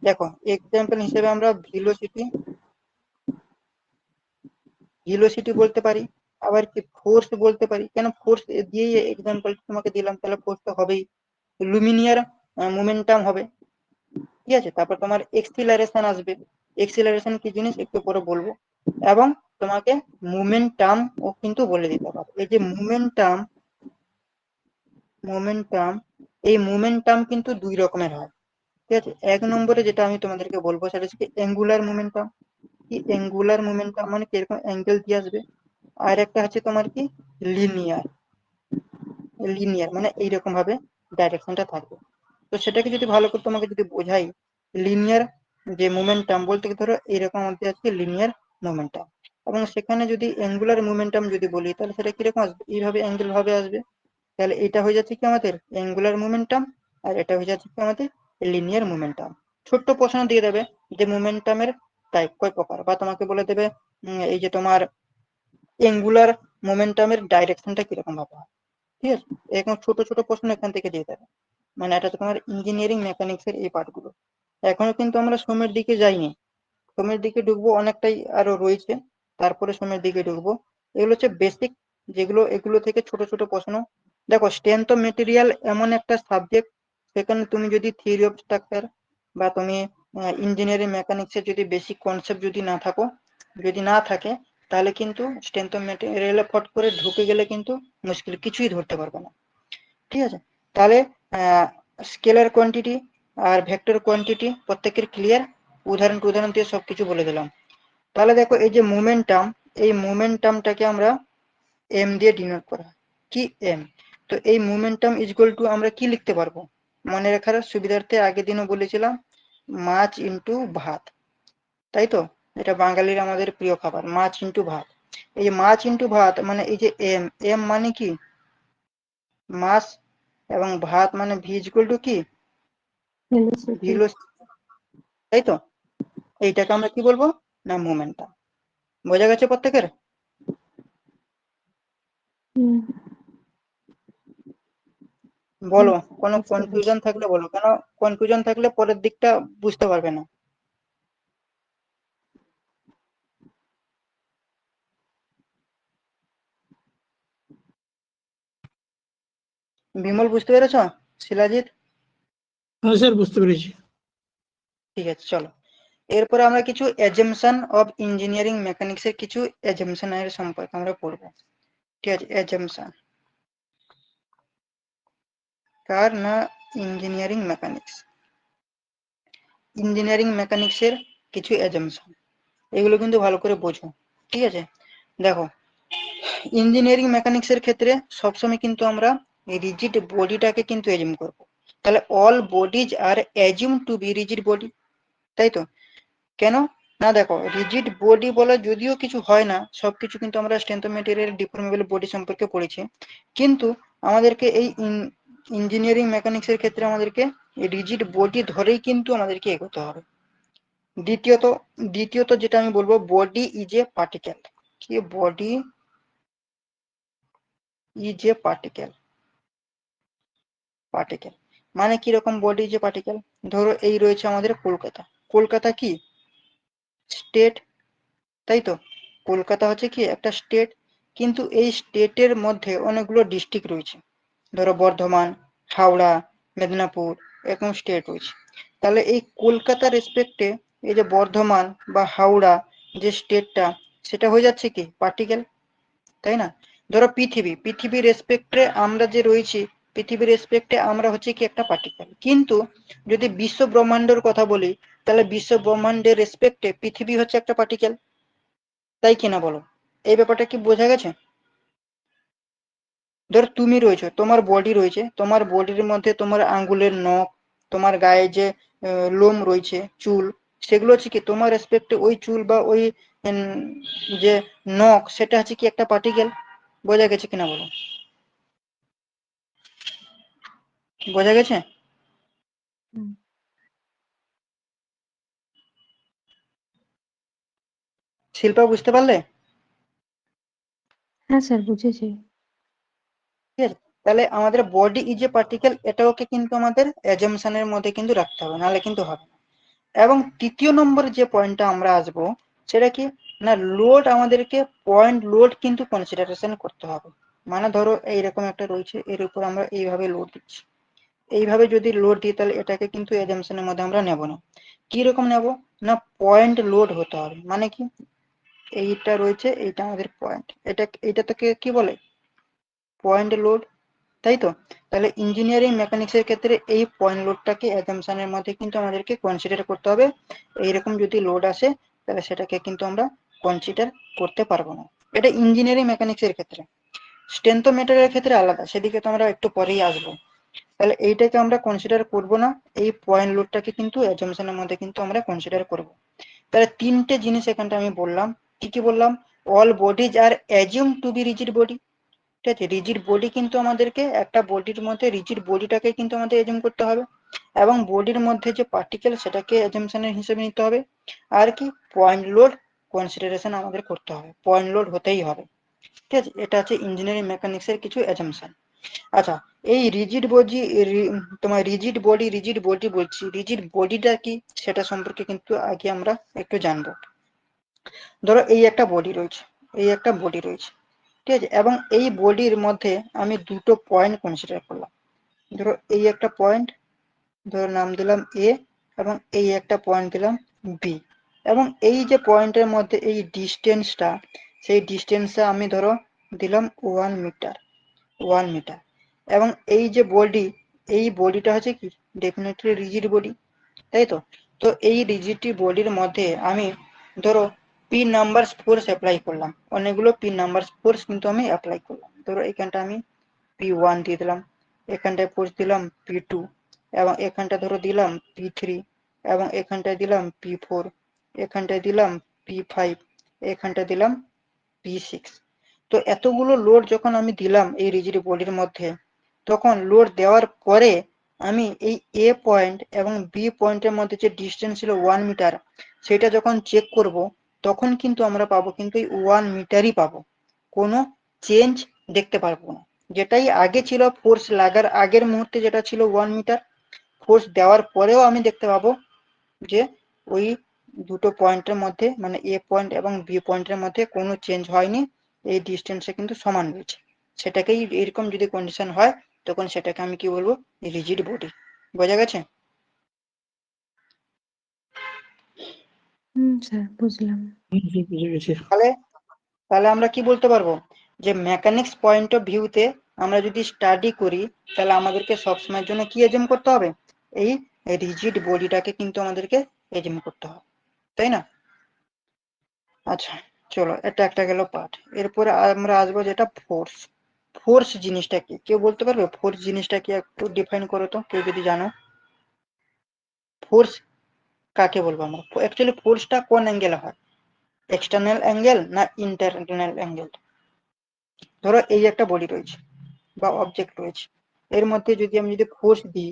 দেখো, এক্সাম্পল হিসেবে আমরা ভেলোসিটি, ভেলোসিটি বলতে পারি, আবার কি ফোর্স বলতে পারি। কেন? ফোর্স দিয়েই এক্সাম্পল তোমাকে দিলাম, তাহলে ফোর্স তো হবেই। লুমিনিয়ার মোমেন্টাম হবে, ঠিক আছে। তারপর তোমার এক্সিলারেশন আসবে। এক্সিলারেশন কি জিনিস একটু পরে বলবো। এবং তোমাকে মোমেন্টাম ও কিন্তু বলে দিতে পারবো। এই যে মোমেন্টাম, মোমেন্টাম, এই মোমেন্টাম কিন্তু দুই রকমের হয়, ঠিক আছে। এক নম্বরে যেটা আমি তোমাদেরকে বলবো সেটা হচ্ছে অ্যাঙ্গুলার মোমেন্টাম। কি অ্যাঙ্গুলার মোমেন্টাম মানে কিরকম অ্যাঙ্গেল দিয়ে আসবে। আর একটা হচ্ছে তোমার কি লিনিয়ার, লিনিয়ার মানে এইরকম ভাবে ডাইরেকশনটা থাকবে। তো সেটাকে যদি ভালো করে তোমাকে যদি বোঝাই, লিনিয়ার যে মোমেন্টাম বলতে কি, ধরো এইরকম মধ্যে আছে লিনিয়ার মোমেন্টাম, এবং সেখানে যদি অ্যাঙ্গুলার মোমেন্টাম যদি বলি, তাহলে সেটা কিরকম আসবে? এইভাবে অ্যাঙ্গেল ভাবে আসবে। তাহলে এটা হয়ে যাচ্ছে কি আমাদের অ্যাঙ্গুলার মোমেন্টাম, আর এটা হয়ে যাচ্ছে কি আমাদের লিনিয়ার মোমেন্টাম। ছোট্ট প্রশ্ন দিয়ে দেবে যে মোমেন্টামের টাইপ কয় প্রকার, বা তোমাকে বলে দেবে এই যে তোমার অ্যাঙ্গুলার মোমেন্টামের ডাইরেকশনটা কিরকম ভাবে হয়, ঠিক আছে। এরকম ছোট ছোট প্রশ্ন এখান থেকে দিয়ে দেবে। মানে এটা তো তোমার ইঞ্জিনিয়ারিং মেকানিক্স এর এই পার্টগুলো। এখনো কিন্তু আমরা সোমের দিকে যাইনি, সোমের দিকে ঢুকবো, অনেকটাই আরো রয়েছে, তারপরে সোমের দিকে ঢুকবো। এগুলো হচ্ছে বেসিক, যেগুলো এগুলো থেকে ছোট ছোট প্রশ্ন। দেখো স্ট্রেংথ অফ মেটেরিয়াল এমন একটা সাবজেক্ট, সেখানে তুমি যদি থিওরি অফ স্ট্রাকচার বা তুমি ইঞ্জিনিয়ারিং মেকানিক্সের যদি বেসিক কনসেপ্ট যদি না থাকে, তাহলে কিন্তু স্ট্রেংথ অফ মেটেরিয়ালে ফট করে ঢুকে গেলে কিন্তু মুশকিল, কিছুই ধরতে পারবে না, ঠিক আছে। তাহলে স্কেলার কোয়ান্টিটি আর ভেক্টর কোয়ান্টিটি প্রত্যেকের ক্লিয়ার, উদাহরণ দিয়ে সবকিছু বলে দিলাম। তাহলে দেখো এই যে মোমেন্টাম, এই মোমেন্টামটাকে আমরা এম দিয়ে ডিনোট করা হয়। কি এম? তো এই মোমেন্টাম ইজ ইকুয়াল টু আমরা কি লিখতে পারবো, মনে রাখার সুবিধার্থে আগের দিনও বলেছিলাম, মাছ ইন্টু ভাত, তাই তো। এটা বাঙালির আমাদের প্রিয় খাবার, মাছ ইন্টু ভাত। এই যে মাছ ইন্টু ভাত মানে এই যে এম, এম মানে কি মাস, এবং ভাত মানে ভি ইজ ইকুয়াল টু কি velocity, ভিলোসিটি, তাই তো। এইটাকে আমরা কি বলবো না মোমেন্টাম। বোঝা গেছে প্রত্যেকের? হুম, বলো, কোনো বুঝতে পেরেছি। কনফিউশন থাকলে বলো, কেন কনফিউশন থাকলে পরের দিকটা বুঝতে পারবে না। বিমল বুঝতে পেরেছো? শিলাজিৎ? হ্যাঁ স্যার, বুঝতে পেরেছি। ঠিক আছে, চলো এরপরে আমরা কিছু অ্যাজাম্পশন অফ ইঞ্জিনিয়ারিং মেকানিক্স এর কিছু অ্যাজাম্পশন এর সম্পর্কে আমরা পড়বো, ঠিক আছে। অ্যাজাম্পশন কার না ইঞ্জিনিয়ারিং মেকানিক্স এর কিছু অ্যাজাম্পশন, এগুলো কিন্তু ভালো করে বোঝো, ঠিক আছে। দেখো ইঞ্জিনিয়ারিং মেকানিক্স এর ক্ষেত্রে সবসময় কিন্তু আমরা রিজিড বডিটাকে কিন্তু এজিউম করব। তাহলে all bodies are assume to be rigid body, তাই তো। কেন না, দেখো রিজিড বডি বলে যদিও কিছু হয় না, সবকিছু কিন্তু আমরা স্ট্রেংথ অফ মেটেরিয়াল ডিফর্মেবল বডি সম্পর্কে পড়েছি, কিন্তু আমাদেরকে এই ইঞ্জিনিয়ারিং মেকানিক্স এর ক্ষেত্রে আমাদেরকে রিজিড বডি ধরেই কিন্তু আমাদেরকে এগোতে হবে। দ্বিতীয়ত যেটা আমি বলবো, বডি ইজ এ পার্টিকেল। কি body is a particle, particle মানে কিরকম বডি যে পার্টিকেল? ধরো এই রয়েছে আমাদের কলকাতা, কলকাতা কি স্টেট, তাই তো। কলকাতা হচ্ছে কি একটা স্টেট, কিন্তু এই স্টেটের মধ্যে অনেকগুলো ডিস্ট্রিক্ট রয়েছে, ধরো বর্ধমান, হাওড়া, মেদিনীপুর, এরকম স্টেট রয়েছে। তাহলে এই কলকাতার রেসপেক্টে এই যে বর্ধমান বা হাওড়া যে স্টেটটা, সেটা হয়ে যাচ্ছে কি পার্টিকেল, তাই না। ধরো পৃথিবীর রেসপেক্টে আমরা যে রয়েছি, পৃথিবীর রেসপেক্টে আমরা হচ্ছে কি একটা পার্টিকেল, কিন্তু যদি বিশ্ব ব্রহ্মাণ্ডের কথা বলি, তাহলে বিশ্ব ব্রহ্মাণ্ডের রেসপেক্টে পৃথিবী হচ্ছে একটা পার্টিকেল, তাই কিনা বলো? এই ব্যাপারটা কি বোঝা গেছে? ধর তুমি রয়েছে, তোমার বডি রয়েছে, তোমার বডির মধ্যে তোমার আঙ্গুলের নখ, তোমার গায়ে যে লোম রয়েছে, চুল, সেগুলো হচ্ছে কি তোমার রেসপেক্টে ওই চুল বা ওই যে নখ, সেটা হচ্ছে কি একটা পার্টিকেল। বোঝা গেছে কিনা বলো? বোঝা গেছে? হুম। শিল্পা বুঝতে পারলে? হ্যাঁ স্যার, বুঝেছি। ঠিক আছে, তাহলে আমাদের বডি ইজ এ পার্টিকেল, এটাকে কিন্তু আমাদের অ্যাজাম্পশনের মধ্যে কিন্তু রাখতে হবে, নাহলে কিন্তু হবে না। এবং তৃতীয় নম্বর যে পয়েন্টটা আমরা আসবো, সেটা কি না লোড, আমাদেরকে পয়েন্ট লোড কিন্তু কনসিডারেশন করতে হবে। মানে ধরো এইরকম একটা রয়েছে, এর উপর আমরা এইভাবে লোড দিচ্ছি, এইভাবে যদি লোড দিই, তাহলে এটাকে কিন্তু অ্যাজাম্পশনের মধ্যে আমরা নেব না। কি রকম নেব না, পয়েন্ট লোড হতে হবে। মানে কি এইটা রয়েছে, এইটা আমাদের পয়েন্ট, এটা থেকে কি বলে পয়েন্ট লোড, তাই তো। তাহলে ইঞ্জিনিয়ারিং মেকানিক্স এর ক্ষেত্রে এই পয়েন্ট লোডটাকে অ্যাজাম্পশনের মধ্যে কিন্তু আমাদেরকে কনসিডার করতে হবে। এইরকম যদি লোড আসে, তাহলে সেটাকে কিন্তু আমরা কনসিডার করতে পারবো না। এটা ইঞ্জিনিয়ারিং মেকানিক্স এর ক্ষেত্রে। স্টেনথোমিটারের ক্ষেত্রে আলাদা, সেদিকে তো আমরা একটু পরেই আসবো। তাহলে এইটাকে আমরা কনসিডার করব না, এই পয়েন্ট লোডটাকে কিন্তু অ্যাজাম্পশনের মধ্যে কিন্তু আমরা কনসিডার করব। তাহলে তিনটে জিনিস এখানটা আমি বললাম, কি কি বললাম? All bodies are assume to be rigid body, ঠিক আছে। রিজিড বডি কিন্তু আমাদেরকে একটা বডির মধ্যে রিজিড বডিটাকে কিন্তু আমাদের এজিউম করতে হবে, এবং বডির মধ্যে যে পার্টিকেল সেটাকে অ্যাজাম্পশনের হিসেবে নিতে হবে। আর কি পয়েন্ট লোড কনসিডারেশন আমাদের করতে হবে, পয়েন্ট লোড হতেই হবে। ঠিক আছে, এটা হচ্ছে ইঞ্জিনিয়ারিং মেকানিক্সের কিছু অ্যাজাম্পশন। আচ্ছা, এই রিজিড বডি, তোমার রিজিড বডি বলছি, রিজিড বডিটা কি সেটা সম্পর্কে কিন্তু আগে আমরা একটু জানবো। ধরো এই একটা বডি রয়েছে, এই একটা বডি রয়েছে, ঠিক আছে, এবং এই বডির মধ্যে আমি দুটো পয়েন্ট কনসিডার করলাম। ধরো এই একটা পয়েন্ট, ধরো নাম দিলাম এ, এবং এই একটা পয়েন্ট দিলাম বি, এবং এই যে পয়েন্টের মধ্যে এই ডিস্টেন্সটা, সেই ডিস্টেন্সটা আমি ধরো দিলাম 1 মিটার। এবং এই যে বডি, এই বডিটা হচ্ছে কি ডেফিনেটলি রিজিড বডি, তাই তো। তো এই রিজিড বডির মধ্যে আমি ধরো পি নাম্বার ফোর্স অ্যাপ্লাই করলাম, অনেকগুলো পি নাম্বার ফোর্স কিন্তু আমি অ্যাপ্লাই করলাম। ধরো এখানটা আমি P1 দিয়ে দিলাম, এখানটায় ফোর্স দিলাম P2, এবং এখানটা ধরো দিলাম P3, এবং এখানটায় দিলাম P4, এখানটায় দিলাম P5, এখানটা দিলাম P6। তো এতগুলো লোড যখন আমি দিলাম এই রিজিড বডির মধ্যে, তখন লোড দেওয়ার পরে আমি এই এ পয়েন্ট এবং বি পয়েন্টের মধ্যে যে ডিস্টেন্স ছিল 1 মিটার, সেটা যখন চেক করব, তখন কিন্তু আমরা পাবো কিন্তু এই 1 মিটারই পাবো, কোনো চেঞ্জ দেখতে পারবো না। যেটাই আগে ছিল ফোর্স লাগার আগের মুহূর্তে যেটা ছিল 1 মিটার, ফোর্স দেওয়ার পরেও আমি দেখতে পাবো যে ওই দুটো পয়েন্টের মধ্যে, মানে এ পয়েন্ট এবং বি পয়েন্টের মধ্যে কোনো চেঞ্জ হয়নি, এই ডিস্টেন্সে কিন্তু সমান রয়েছে। সেটাকেই এরকম যদি কন্ডিশন হয়, তখন সেটাকে আমি কি বলবো, রিজিড বডি। বোঝা গেছে? স্যার বুঝলাম। বুঝে গেছি। তাহলে তাহলে আমরা কি বলতে পারবো, যে মেকানিক্স পয়েন্ট অফ ভিউতে আমরা যদি স্টাডি করি, তাহলে আমাদেরকে সবসময়ের জন্য কি এজিউম করতে হবে, এই রিজিড বডিটাকে কিন্তু আমাদেরকে এজিউম করতে হবে, তাই না? আচ্ছা, চলো, এটা একটা গেল পার্ট। এরপরে আমরা আসবো যেটা ফোর্স। ফোর্স জিনিসটা কি, কেউ বলতে পারবে ফোর্স জিনিসটা কি? একটু ডিফাইন করো তো, কেউ যদি জানো। ফোর্স কাকে বলবো আমরা? অ্যাকচুয়ালি ফোর্সটা কোন অ্যাঙ্গেলে হয়, এক্সটার্নাল অ্যাঙ্গেল না ইন্টারনাল অ্যাঙ্গেল? ধরো এই একটা বডি রয়েছে বা অবজেক্ট রয়েছে, এর মধ্যে যদি আমি ফোর্স দিই,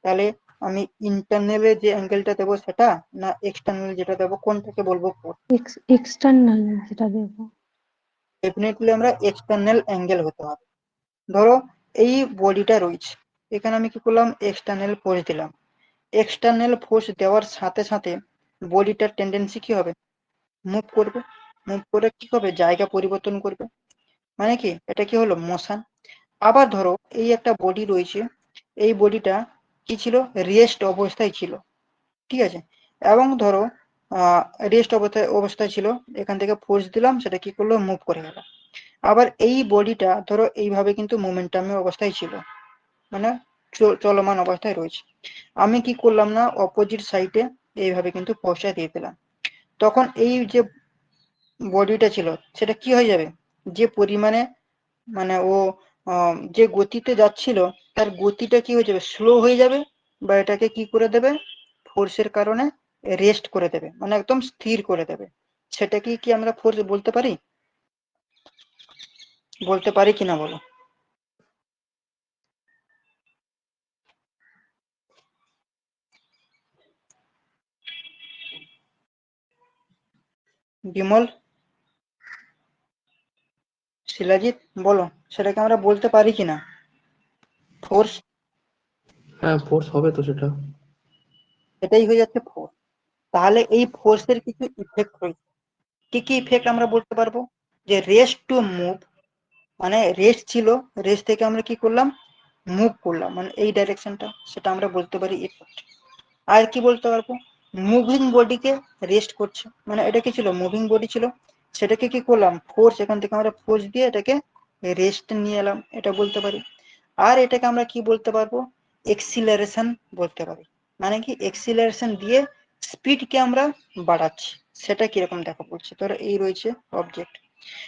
তাহলে আমি ইন্টারনালে যে অ্যাঙ্গেলটা দেবো সেটা, না এক্সটার্নাল যেটা দেবো, কোনটাকে বলবো ফোর্স? এক্সটার্নাল যেটা দেবো। ডেফিনেটলি আমরা এক্সটার্নাল অ্যাঙ্গেল হতে হবে। ধরো এই বডিটা রয়েছে, এখানে আমি কি করলাম, এক্সটার্নাল ফোর্স দিলাম। এক্সটার্নাল ফোর্স দেওয়ার সাথে সাথে বডিটার টেন্ডেন্সি কি হবে, মুভ করবে। মুভ করে কি হবে, জায়গা পরিবর্তন করবে, মানে কি এটা কি হলো, মোশন। আবার ধরো এই একটা বডি রয়েছে, এই বডিটা কি ছিল, রেস্ট অবস্থায় ছিল, ঠিক আছে, এবং ধরো রেস্ট অবস্থায় ছিল, এখান থেকে ফোর্স দিলাম, সেটা কি করলো, মুভ করে গেল। আবার এই বডিটা ধরো এইভাবে কিন্তু মোমেন্টামে অবস্থায় ছিল, মানে চলমান অবস্থায় রয়েছে। আমি কি করলাম না, অপোজিট সাইডে এইভাবে কিন্তু ফোর্সটা দিয়ে দিলাম। তখন এই যে বডিটা ছিল সেটা কি হয়ে যাবে, যে পরিমাণে, মানে ও যে গতিতে যাচ্ছিল, তার গতিটা কি হয়ে যাবে, স্লো হয়ে যাবে, বা এটাকে কি করে দেবে, ফোর্সের কারণে রেস্ট করে দেবে, মানে একদম স্থির করে দেবে। সেটাকে কি আমরা ফোর্স বলতে পারি? বলতে পারি কিনা বলো? বিমল, শিলাজিৎ, বলো, সেটাকে আমরা বলতে পারি কিনা ফোর্স? হ্যাঁ, ফোর্স হবে তো সেটা। এটাই হয়ে যাচ্ছে ফোর্স। তাহলে এই ফোর্সের কিছু ইফেক্ট রয়েছে। কি কি ইফেক্ট আমরা বলতে পারবো, যে রেস্ট টু মুভ, মানে রেস্ট ছিল, রেস্ট থেকে আমরা কি করলাম, মুভ করলাম, মানে এই ডাইরেকশনটা, সেটা আমরা বলতে পারি ইফেক্ট। আর কি বলতে পারবো, মুভিং বডিকে রেস্ট করছে, মানে এটা কি ছিল, মুভিং বডি ছিল, সেটাকে কি করলাম, ফোর্স, এখান থেকে আমরা ফোর্স দিয়ে এটাকে রেস্ট নিয়ে এলাম, এটা বলতে পারি। আর এটাকে আমরা কি বলতে পারবো, এক্সিলারেশন বলতে পারি, মানে কি এক্সিলারেশন দিয়ে স্পিডকে আমরা বাড়াচ্ছি। সেটা কিরকম দেখা পড়ছে, ধরো এই রয়েছে অবজেক্ট,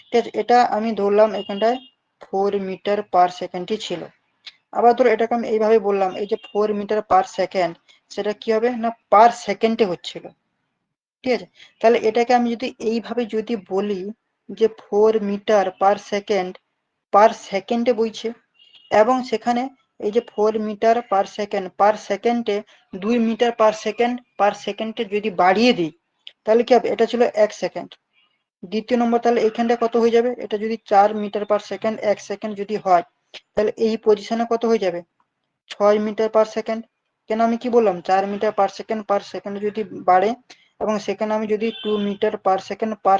ঠিক আছে, এটা আমি ধরলাম এখানটায় 4 মিটার/সেকেন্ডই ছিল। আবার ধরো এটাকে আমি এইভাবে বললাম, এই যে 4 মিটার/সেকেন্ড, সেটা কি হবে না, পার সেকেন্ডে হচ্ছিল, ঠিক আছে। তাহলে এটাকে আমি যদি এইভাবে যদি বলি, যে 4 মিটার/সেকেন্ড পার সেকেন্ডে বইছে, এবং সেখানে এই যে 4 মিটার/সেকেন্ড পার সেকেন্ডে 2 মিটার/সেকেন্ড পার সেকেন্ডে যদি বাড়িয়ে দিই, তাহলে কি হবে, এটা ছিল 1 সেকেন্ড। দ্বিতীয় নম্বর তাহলে এইখানটা কত হয়ে যাবে, এটা যদি 4 মিটার পার সেকেন্ড 1 সেকেন্ড যদি হয়, তাহলে এই পজিশনে কত হয়ে যাবে, 6 মিটার পার সেকেন্ড। কেন আমি কি বললাম, 4 মিটার পার সেকেন্ড যদি বাড়ে এবং সেখানে আমি যদি 2 মিটার পার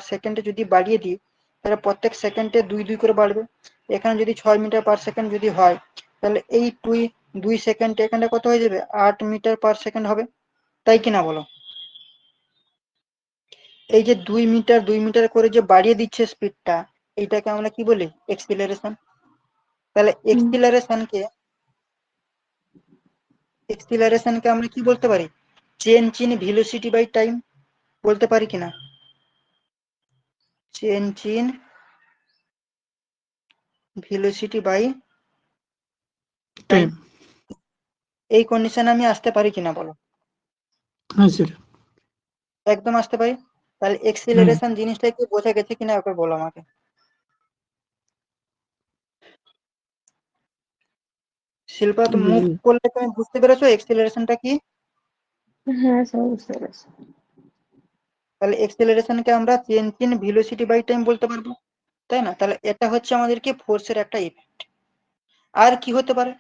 সেকেন্ডে যদি বাড়িয়ে দিই, তাহলে প্রত্যেক সেকেন্ডে 2 2 করে বাড়বে। এখানে যদি 6 মিটার পার সেকেন্ড যদি হয়, তাহলে এই 2 সেকেন্ডে এখানে কত হয়ে যাবে, 8 মিটার পার সেকেন্ড হবে, তাই কিনা বলো। এই যে 2 মিটার করে যে বাড়িয়ে দিচ্ছে স্পিডটা, এইটাকে আমরা কি বলি, এক্সিলারেশন। তাহলে হুম, এক্সিলারেশনকে আমরা কি বলতে পারি, change in velocity by time বলতে পারি কিনা, change in velocity by time. Time. এই কন্ডিশনে আমি আসতে পারি কিনা বলো, হ্যাঁ স্যার। একদম আসতে পারি। তাহলে হ্যাঁ। এক্সিলারেশন জিনিসটা কি বোঝা গেছে কিনা একবার বলো আমাকে। শিল্পা, তো মুভ করলে তুমি বুঝতে পেরেছো এক্সিলারেশনটা কি। হ্যাঁ স্যার বুঝতে পেরেছি। তাহলে এক্সিলারেশনকে আমরা change in velocity by time বলতে পারবো, তাই না। তাহলে এটা হচ্ছে আমাদেরকে ফোর্সের একটা ইফেক্ট। আর কি হতে পারে,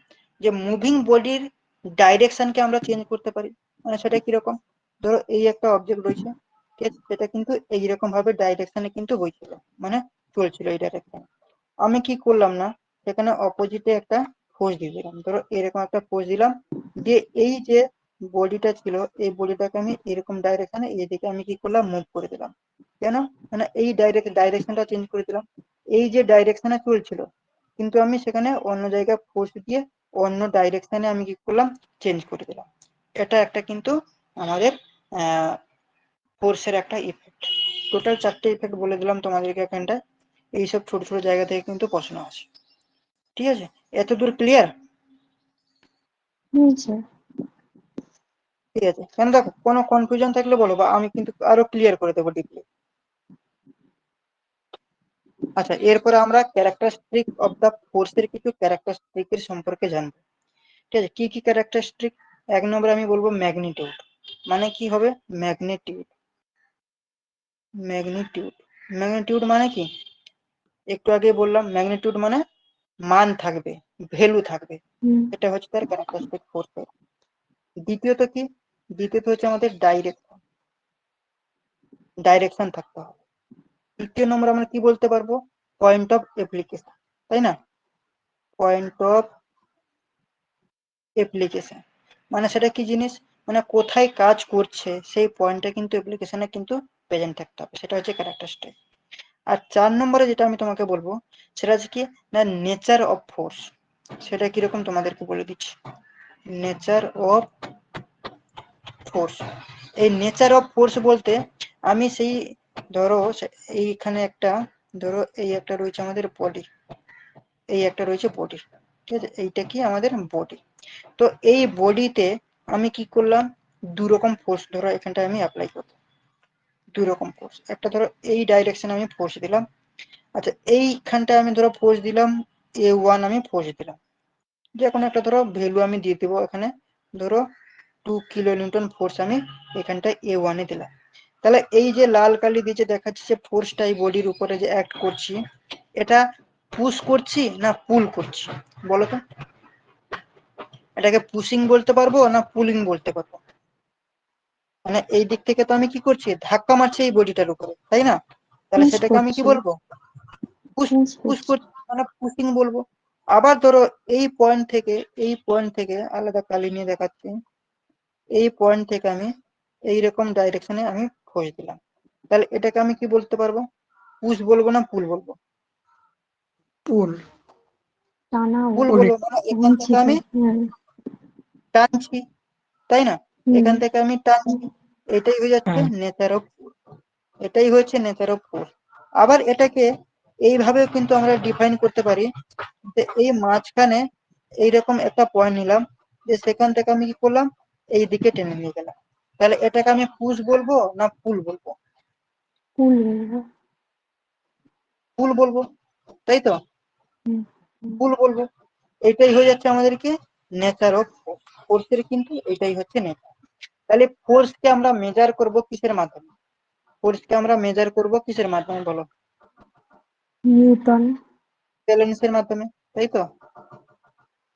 যে মুভিং বডির ডাইরেকশনকে আমরা চেঞ্জ করতে পারি। মানে সেটা কিরকম, ধরো এই একটা অবজেক্ট রয়েছে, ঠিক আছে, সেটা কিন্তু এইরকম ভাবে ডাইরেকশনে কিন্তু বইছিল, মানে চলছিল এই ডাইরেকশনে। আমি কি করলাম না, সেখানে অপোজিটে একটা ফোর্স দিয়ে দিলাম, ধরো এরকম একটা ফোর্স দিলাম, দিয়ে এই যে বডিটা ছিল, এই বডিটাকে আমি এরকম ডাইরেকশনে এইদিকে আমি কি করলাম, মুভ করে দিলাম। কেন, মানে এই ডাইরেকশনটা চেঞ্জ করে দিলাম। এই যে ডাইরেকশনে চলছিল, কিন্তু আমি সেখানে অন্য জায়গায় ফোর্স দিয়ে অন্য ডাইরেকশনে আমি কি করলাম, চেঞ্জ করে দিলাম। এটা একটা কিন্তু আমাদের ফোর্সের একটা ইফেক্ট। টোটাল 4টে ইফেক্ট বলে দিলাম তোমাদেরকে এখানটায়। এইসব ছোট ছোট জায়গা থেকে কিন্তু প্রশ্ন আসে, ঠিক আছে। এত দূর ক্লিয়ার? হুম স্যার। ঠিক আছে, কেন দেখো কোনো কনফিউশন থাকলে বলো, বা আমি কিন্তু আরো ক্লিয়ার করে দেবো ডিপলি। আচ্ছা, এরপরে আমরা ক্যারেক্টারিস্টিক অফ দা ফোর্সের কিছু ক্যারেক্টারিস্টিকের সম্পর্কে জানবো, ঠিক আছে। কি কি ক্যারেক্টারিস্টিক, 1 নম্বরে আমি বলবো ম্যাগনিটিউড। মানে কি হবে, ম্যাগনিটিউড। ম্যাগনিটিউড ম্যাগনিটিউড মানে কি, একটু আগে বললাম, ম্যাগনিটিউড মানে মান থাকবে, ভ্যালু থাকবে, হুম, এটা হচ্ছে তার ক্যারেক্টারিস্টিক ফোর্সের। দ্বিতীয়ত কি, দ্বিতীয়ত হচ্ছে আমাদের ডাইরেকশন থাকতে হবে। তৃতীয় নম্বর আমরা কি বলতে পারবো, পয়েন্ট অফ অ্যাপ্লিকেশন, তাই না। পয়েন্ট অফ অ্যাপ্লিকেশন মানে সেটা কি জিনিস, মানে কোথায় কাজ করছে সেই পয়েন্টটা কিন্তু অ্যাপ্লিকেশনে কিন্তু প্রেজেন্ট থাকতে হবে, সেটা হচ্ছে ক্যারেক্টারিস্টিক। আর 4 নম্বরে যেটা আমি তোমাকে বলবো, সেটা হচ্ছে কি না, নেচার অফ ফোর্স। সেটা কিরকম তোমাদেরকে বলে দিচ্ছি, নেচার অফ ফোর্স। এই নেচার অফ ফোর্স বলতে আমি সেই, ধরো এইখানে একটা, ধরো এই একটা রয়েছে আমাদের বডি, এই একটা রয়েছে বডি, ঠিক আছে, এইটা কি আমাদের বডি। তো এই বডিতে আমি কি করলাম, দু রকম ফোর্স ধরো এখানটা আমি অ্যাপ্লাই করবো, দুই রকম ফোর্স। একটা ধরো এই ডাইরেকশনে আমি ফোর্স দিলাম, আচ্ছা এইখানটায় আমি ধরো ফোর্স দিলাম A1, আমি ফোর্স দিলাম, যে কোনো একটা ধরো ভ্যালু আমি দিয়ে দেবো এখানে, ধরো 2 কিলো নিউটন ফোর্স আমি এখানটায় A1 এ দিলাম। তাহলে এই যে লাল কালি দিয়ে যে দেখাচ্ছে যে ফোর্সটা এই বডির উপরে যে অ্যাক্ট করছি, এটা পুশ করছি না পুল করছি বলো তো। এটাকে পুশিং বলতে পারবো না পুলিং বলতে পারবো, মানে এই দিক থেকে তো আমি কি করছি, ধাক্কা মারছি এই বডিটার উপরে, তাই না। তাহলে পুশ সেটাকে আমি কি করছে। বলবো, পুশ পুশ পুশ করছে। করছি, মানে পুশিং বলবো। আবার ধরো এই পয়েন্ট থেকে আলাদা কালি নিয়ে দেখাচ্ছি, এই পয়েন্ট থেকে আমি এইরকম ডাইরেকশনে আমি ফোর্স দিলাম, তাহলে এটাকে আমি কি বলতে পারবো, পুশ বলবো না পুল বলবো, পুল। টানা পুল পুলিং। বলবো, মানে এখান টানছি থেকে তো। আমি হ্যাঁ। টানছি, তাই না, হুম। এখান থেকে আমি টানছি। এটাই হয়ে যাচ্ছে হ্যাঁ। নেচার অফ, এটাই হচ্ছে নেচার অফ ফোর্স। আবার এটাকে এইভাবেও কিন্তু আমরা ডিফাইন করতে পারি, যে এই মাঝখানে এইরকম একটা পয়েন্ট নিলাম, যে সেখান থেকে আমি কি করলাম, এই দিকে টেনে নিয়ে গেলাম, তাহলে এটাকে আমি পুশ বলবো না পুল বলবো, পুল বলবো। পুল বলবো, তাই তো, হুম, হুম। পুল বলবো। এটাই হয়ে যাচ্ছে আমাদের কি, নেচার অফ ফোর্স। ফোর্সের কিন্তু এটাই হচ্ছে নেচার। তাহলে ফোর্সকে আমরা মেজার করব কিসের মাধ্যমে, ফোর্সকে আমরা মেজার করব কিসের মাধ্যমে বলো? নিউটন। ব্যালেন্সের মাধ্যমে, তাই তো?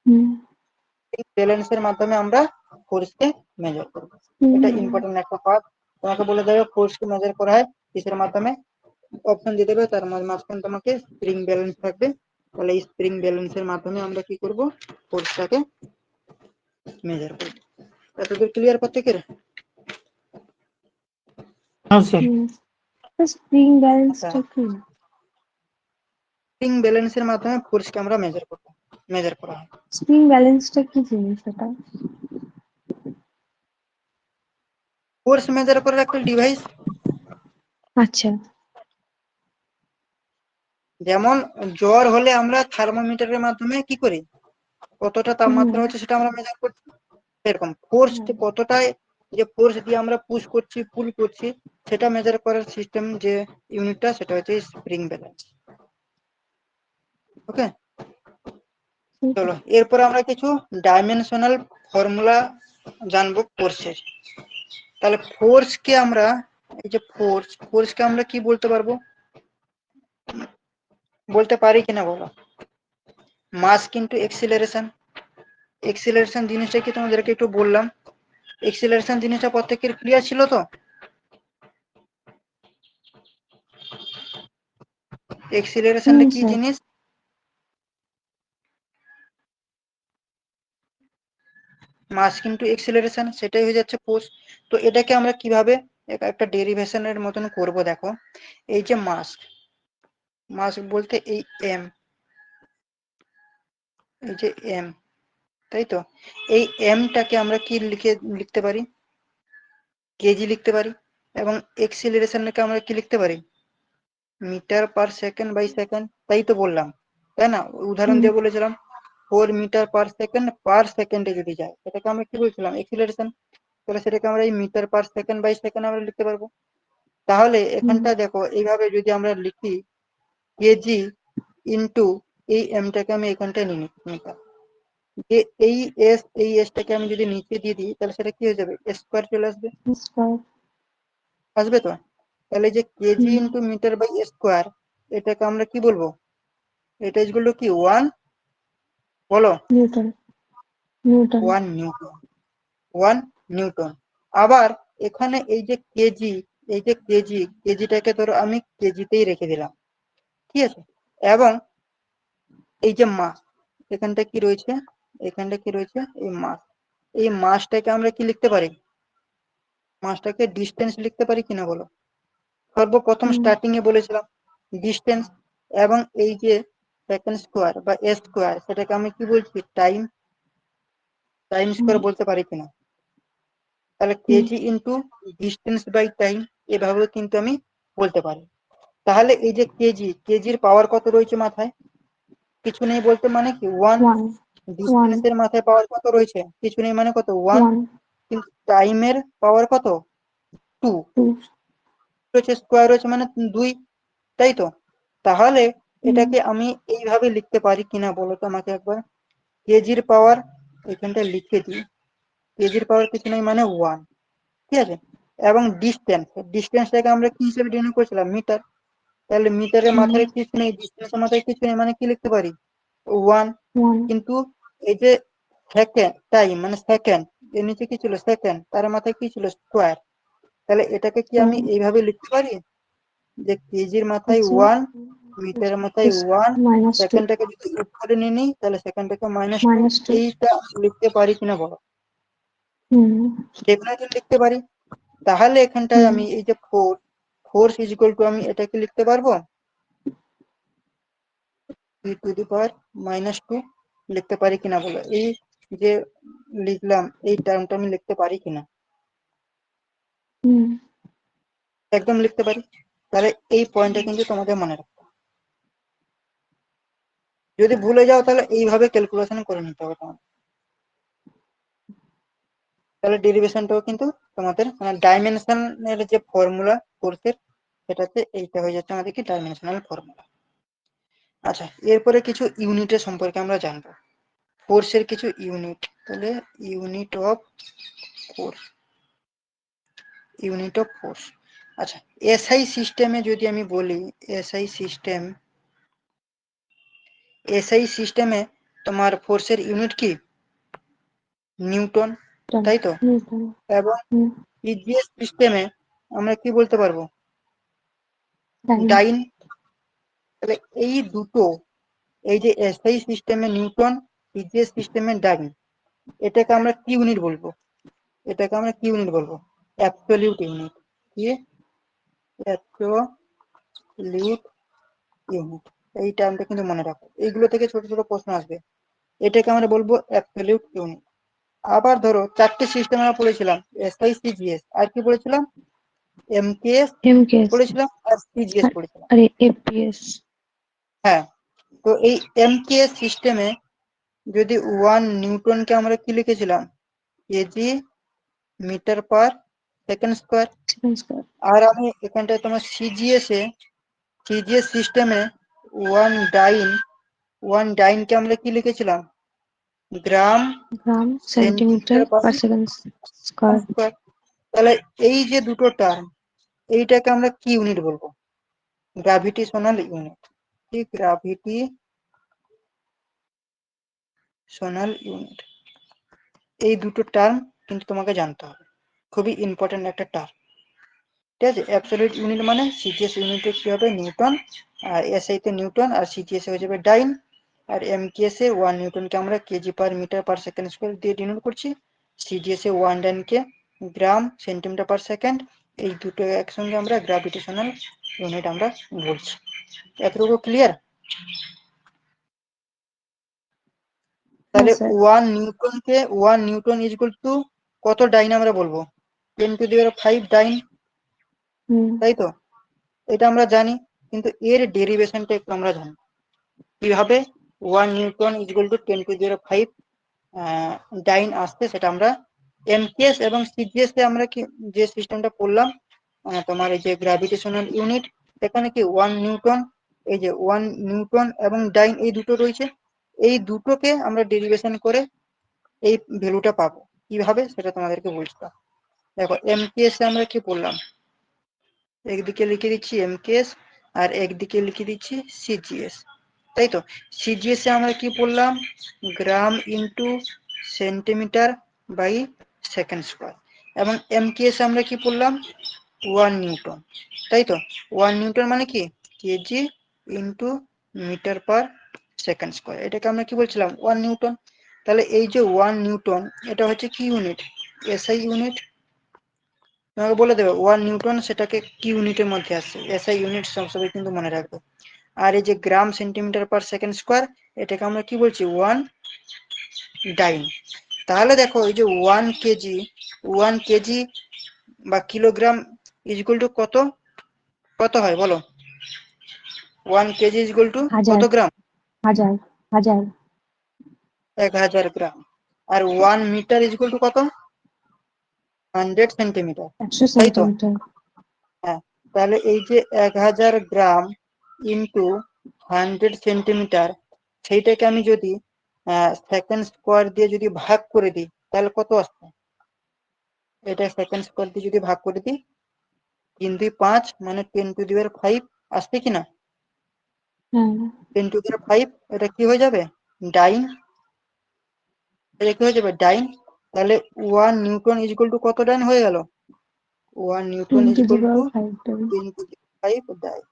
হুম। এই ব্যালেন্সের মাধ্যমে আমরা ফোর্সকে মেজার করব। হুম। এটা ইম্পর্টেন্ট একটা পার্ট। তোমাকে বলে দেবে ফোর্সকে মেজার করা হয় কিসের মাধ্যমে, অপশন দিয়ে দেবে, তার মাঝখানে তোমাকে স্প্রিং ব্যালেন্স থাকবে। তাহলে এই স্প্রিং ব্যালেন্সের মাধ্যমে আমরা কি করব, ফোর্সটাকে মেজার করব। এতদূর ক্লিয়ার প্রত্যেকের? হ্যাঁ স্যার। হুম। স্প্রিং আচ্ছা, ব্যালেন্সটা কি? স্প্রিং ব্যালেন্সের মাধ্যমে ফোর্সকে আমরা মেজার করা হয়। স্প্রিং ব্যালেন্সটা কি জিনিস এটা? ফোর্স মেজার করার একটা ডিভাইস। আচ্ছা। যেমন জ্বর হলে আমরা থার্মোমিটারের মাধ্যমে কি করি, কতটা তাপমাত্রা হুম। হচ্ছে সেটা আমরা মেজার করছি। এরকম ফোর্স হুম। কতটায়, যে ফোর্স দিয়ে আমরা পুশ করছি পুল করছি, সেটা মেজার করার সিস্টেম যে ইউনিটটা, সেটা হচ্ছে স্প্রিং ব্যালেন্স। ওকে, ঠিক চলো আছে। এরপর আমরা কিছু ডাইমেনশনাল ফর্মুলা জানবো ফোর্সের। তাহলে ফোর্সকে আমরা, এই যে ফোর্সকে আমরা কি বলতে পারবো, বলতে পারি কিনা বলো? মাস কিন্তু এক্সিলারেশন। এক্সিলারেশন জিনিসটা কি তোমাদেরকে একটু বললাম। এক্সিলারেশন জিনিসটা প্রত্যেকের ক্লিয়ার ছিল তো? এক্সিলারেশনটা কি স্যার। জিনিস? মাস কিন্তু এক্সিলারেশন, সেটাই হয়ে যাচ্ছে ফোর্স। তো এটাকে আমরা কিভাবে একটা ডেরিভেশনের মতন করব, দেখো। এই যে মাস, মাস বলতে এই এম, এই যে এম, তাই তো? এই এমটাকে আমরা কি লিখতে পারি, কেজি লিখতে পারি। এবং এক্সিলারেশনকে আমরা কি লিখতে পারি, metre per second by second, তাই তো বললাম, তাই না? উদাহরণ হুম। দিয়ে বলেছিলাম 4 মিটার পার সেকেন্ডে যদি যায়, এটাকে আমরা কি বলছিলাম, এক্সিলারেশন। তাহলে সেটাকে আমরা এই metre per second by second আমরা লিখতে পারবো। তাহলে হুম। এখানটা দেখো, এইভাবে যদি আমরা লিখি কেজি ইন্টু এই এমটাকে আমি এখানটায় নিয়ে নিতাম, যে এই এসটাকে আমি যদি নিচে দিয়ে দিই, তাহলে সেটা কি হয়ে যাবে, স্কোয়ার চলে আসবে। স্কয়ার। আসবে তো? তাহলে যে KG hmm. Into metre by square, এটাকে আমরা কি বলবো, এটা ইজগুলো কি 1, বলো? নিউটন। নিউটন। 1 নিউটন। 1 নিউটন। আবার এখানে এই যে কেজি, এই যে কেজিটাকে ধরো আমি কেজিতেই রেখে দিলাম, ঠিক আছে? এবং এই যে মাস, এখানটা কি রয়েছে, এখানটা কি রয়েছে, এই মাস। এই মাসটাকে আমরা কি লিখতে পারি, মাসটাকে ডিস্টেন্স লিখতে পারি কিনা বলো? সর্বপ্রথম হুম। স্টার্টিং এ বলেছিলাম ডিস্টেন্স। এবং এই যে সেকেন্ড স্কোয়ার বা এ স্কোয়ার, সেটাকে আমি কি বলছি, টাইম। টাইম হুম। স্কোয়ার বলতে পারি কিনা? তাহলে হুম। KG into distance by time, এভাবেও কিন্তু আমি বলতে পারি। তাহলে এই যে কেজির পাওয়ার কত রয়েছে মাথায়, কিছু নেই বলতে মানে কি 1। 1। 1। ডিস্টেন্সের মাথায় পাওয়ার কত রয়েছে, কিছু নেই মানে কত 1। 1। কিন্তু টাইমের পাওয়ার কত, 2 2। রয়েছে, স্কোয়ার রয়েছে মানে 2, তাই তো? তাহলে হুম। এটাকে আমি এইভাবে লিখতে পারি কিনা বলো তো আমাকে একবার। কেজির পাওয়ার এখানটা লিখে দিই, কেজির পাওয়ার কিছু নেই মানে 1, ঠিক আছে? এবং ডিস্টেন্সটাকে আমরা কি হিসেবে ডিনোট করেছিলাম, মিটার। তাহলে মিটারের হুম। মাথায় কিছু নেই, ডিস্টেন্সের মাথায় কিছু নেই, মানে কি লিখতে পারি, 1। 1। কিন্তু এই যে সেকেন্ড টাইম মানে সেকেন্ড, এর নিচে কি ছিল, সেকেন্ড, তার মাথায় কি ছিল, স্কোয়ার। তাহলে এটাকে কি আমি স্কয়ার। এইভাবে লিখতে পারি, যে কেজির মাথায় আচ্ছা। 1, মিটারের মাথায় 1, -2। সেকেন্ডটাকে যদি উপরে নিয়ে নিই, তাহলে সেকেন্ডটাকে -2। -2। এইটা লিখতে পারি কিনা বলো? হুম। ডেফিনেটলি লিখতে পারি। তাহলে এখানটায় হুম। আমি এই যে ফোর্স ইজ ইকুয়াল টু, আমি এটাকে লিখতে পারবো e⁻², লিখতে পারি কিনা বলো? এই যে লিখলাম, এই টার্মটা আমি লিখতে পারি কিনা? হুম। একদম লিখতে পারি। তাহলে এই পয়েন্টটা কিন্তু তোমাদের মনে রাখতে হবে। যদি ভুলে যাও তাহলে এইভাবে ক্যালকুলেশন করে নিতে হবে তোমাদের। তাহলে ডেরিভেশনটাও কিন্তু তোমাদের মানে ডাইমেনশনের যে ফর্মুলা ফোর্সের, সেটাতে এইটা হয়ে যাচ্ছে আমাদের কি ডাইমেনশনাল ফর্মুলা। আচ্ছা, এরপরে কিছু ইউনিটের সম্পর্কে আমরা জানবো, ফোর্সের কিছু ইউনিট। তাহলে unit of force, unit of force. আচ্ছা, এসআই সিস্টেমে যদি আমি বলি, এসআই সিস্টেমে তোমার ফোর্সের ইউনিট কি? Newton, Newton. তাই তো? Newton. এবং Hmm. ইজিএস সিস্টেমে আমরা কি বলতে পারবো? Dyne. ডাইন। তাহলে এই দুটো, এই যে এসআই সিস্টেমে নিউটন, ইজিএস সিস্টেমে ডাইন, এটাকে আমরা কি ইউনিট বলবো? এটাকে আমরা কি ইউনিট বলবো? Absolute unit. কি? Absolute unit. এই টার্মটা কিন্তু মনে রাখো, এইগুলো থেকে ছোট ছোট প্রশ্ন আসবে। এটাকে আমরা বলবো অ্যাবসলিউট ইউনিট। আবার ধরো চারটি সিস্টেম আমরা পড়েছিলাম, এসআই, সিজিএস, আর কি পড়েছিলাম? MKS MKS. পড়েছিলাম, আর সিজিএস পড়েছিলাম। अरे APS. হ্যাঁ, তো এই এমকেএস সিস্টেমে যদি 1 নিউটনকে আমরা কি লিখেছিলাম? KG metre per second square. Second square. আর আমি এখানটায় তোমার সিজিএস সিস্টেমে 1 ডাইনকে আমরা কি লিখেছিলাম? গ্রাম Gram. সেন্টিমিটার Centimeter পার per second square. স্কোয়ার। তাহলে এই যে দুটো টার্ম, এইটাকে আমরা কি ইউনিট বলবো? Gravitational unit. কি? Gravitational unit. এই দুটো টার্ম কিন্তু তোমাকে জানতে হবে, খুবই ইম্পর্টেন্ট একটা টার্ম। ঠিক আছে? অ্যাবসলিউট ইউনিট মানে সিজিএস ইউনিটে কি হবে? নিউটন। আর এসআই তে নিউটন, আর সিজিএস হয়ে যাবে ডাইন। আর এমকেএস এ 1 নিউটনকে আমরা KG per metre per second square দিয়ে ডিনোট করছি। সিজিএস এ 1 ডাইনকে গ্রাম সেন্টিমিটার পার সেকেন্ড। এই দুটো একসঙ্গে আমরা গ্র্যাভিটেশনাল ইউনিট আমরা বলছি। এতটুকু ক্লিয়ার? তাহলে Yes, sir. 1 newton is equal to কত ডাইন আমরা বলবো? 10⁵ ডাইন, Hmm. তাই তো? এটা আমরা জানি, কিন্তু এর ডেরিভেশনটা একটু আমরা জানি। কিভাবে 1 নিউটন ইজ ইকুয়াল টু 10⁵ ডাইন আসছে সেটা আমরা এমকেএস এবং সিজিএস এ আমরা কি যে সিস্টেমটা পড়লাম, তোমার এই যে গ্র্যাভিটেশনাল ইউনিট, এখানে কি 1 নিউটন, এই যে 1 নিউটন এবং ডাইন এই দুটো রয়েছে, এই দুটোকে আমরা ডেরিভেশন করে এই ভ্যালুটা পাবো। কিভাবে সেটা তোমাদেরকে বলছিলাম। দেখো, এমকেএস এ আমরা কি পড়লাম? একদিকে লিখে দিচ্ছি এমকেএস, আর একদিকে লিখে দিচ্ছি সিজিএস, তাই তো? সিজিএস এ আমরা কি পড়লাম? Gram into centimetre by second square. এবং এমকেএস আমরা কি পড়লাম? 1 নিউটন, তাই তো? 1 নিউটন মানে কি? KG into metre per second square. এটাকে আমরা কি বলছিলাম? 1 নিউটন। তাহলে এই যে 1 নিউটন, এটা হচ্ছে কি ইউনিট? SI unit. তোমাকে বলে দেবে 1 নিউটন সেটাকে কি ইউনিটের মধ্যে আসছে? এসআই ইউনিট সবসময় কিন্তু মনে রাখবে। আর এই যে গ্রাম সেন্টিমিটার পার সেকেন্ড স্কোয়ার, এটাকে আমরা কি বলছি? 1 ডাইন। তাহলে দেখো, এই যে 1 কেজি বা কিলোগ্রাম ইজ ইকুয়াল টু কত কত হয় বলো? 1 কেজি ইজ ইকুয়াল টু কত हजार. গ্রাম? हजार. हजार. 1000 গ্রাম। আর 1 মিটার ইজ ইকুয়াল টু কত? 100 সেন্টিমিটার, 100 তাই তো? सेंटीमीटर. হ্যাঁ, তাহলে এই যে 1000 গ্রাম ইন্টু 100 সেন্টিমিটার, সেইটাকে আমি যদি সেকেন্ড স্কোয়ার দিয়ে যদি ভাগ করে দিই, তাহলে কত আসছে? এটা সেকেন্ড স্কোয়ার দিয়ে যদি ভাগ করে দিই, 3×5 মানে 10⁵ আসছে কিনা? हाँ. 10⁵, এটা কি হয়ে যাবে? ডাইন। এটা কি হয়ে যাবে? ডাইন। তাহলে 1 নিউটন ইজ ইকুয়াল টু কত ডাইন হয়ে গেল? 1 Newton 10 is to the equal to power 5 ton. 10⁵ ডাইন।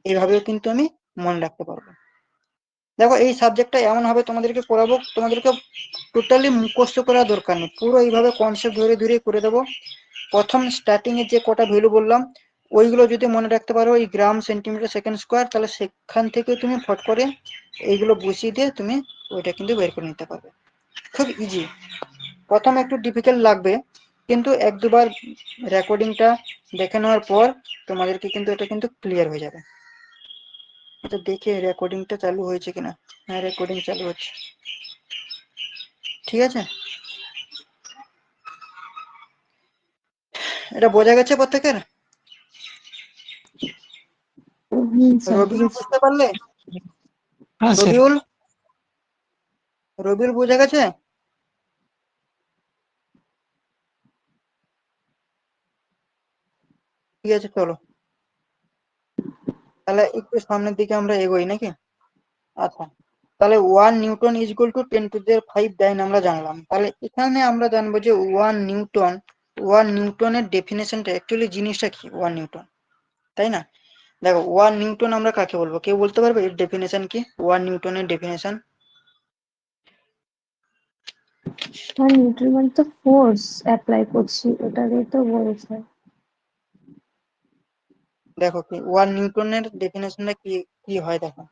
এইভাবেও কিন্তু আমি মনে রাখতে পারবো। দেখো, এই সাবজেক্টটা এমন ভাবে তোমাদেরকে পড়াবো, তোমাদেরকে টোটালি মুখস্থ করা দরকার নেই, পুরো এইভাবে কনসেপ্ট ধরে ধরে করে দেবো। প্রথম স্টার্টিং এ যে কটা ভ্যালু বললাম, ওইগুলো যদি মনে রাখতে পারো, এই গ্রাম সেন্টিমিটার সেকেন্ড স্কোয়ার, তাহলে সেখান থেকে তুমি ফট করে এইগুলো বসিয়ে দিয়ে তুমি ওইটা কিন্তু বের করে নিতে পারবে। খুব ইজি। প্রথম একটু ডিফিকাল্ট লাগবে, কিন্তু 1-2 বার রেকর্ডিংটা দেখে নেওয়ার পর তোমাদেরকে কিন্তু এটা কিন্তু ক্লিয়ার হয়ে যাবে। এটা দেখে রেকর্ডিংটা চালু হয়েছে কিনা। হ্যাঁ, রেকর্ডিং চালু হচ্ছে। ঠিক আছে, এটা বোঝা গেছে প্রত্যেকের? सर. রবিউল বুঝতে পারলে? हाँ सर। রবিউল, বোঝা গেছে? ঠিক আছে, চলো তাহলে একটু সামনের দিকে আমরা এগোই নাকি। আচ্ছা, তাহলে 1 নিউটন ইজ ইকুয়াল টু 10⁵ ডাইন আমরা জানলাম। তাহলে এখানে আমরা জানবো যে 1 নিউটনের ডেফিনেশনটা অ্যাকচুয়ালি জিনিসটা কি 1 নিউটন, তাই না? দেখো 1 নিউটন আমরা কাকে বলবো, কেউ বলতে পারবে এর ডেফিনেশন কি? 1 নিউটনের ডেফিনেশন। 1 নিউটন মানে তো ফোর্স অ্যাপ্লাই করছি, ওটারই তো বলছে। দেখো কি 1 নিউটনের ডেফিনেশনটা কি কি হয় দেখো।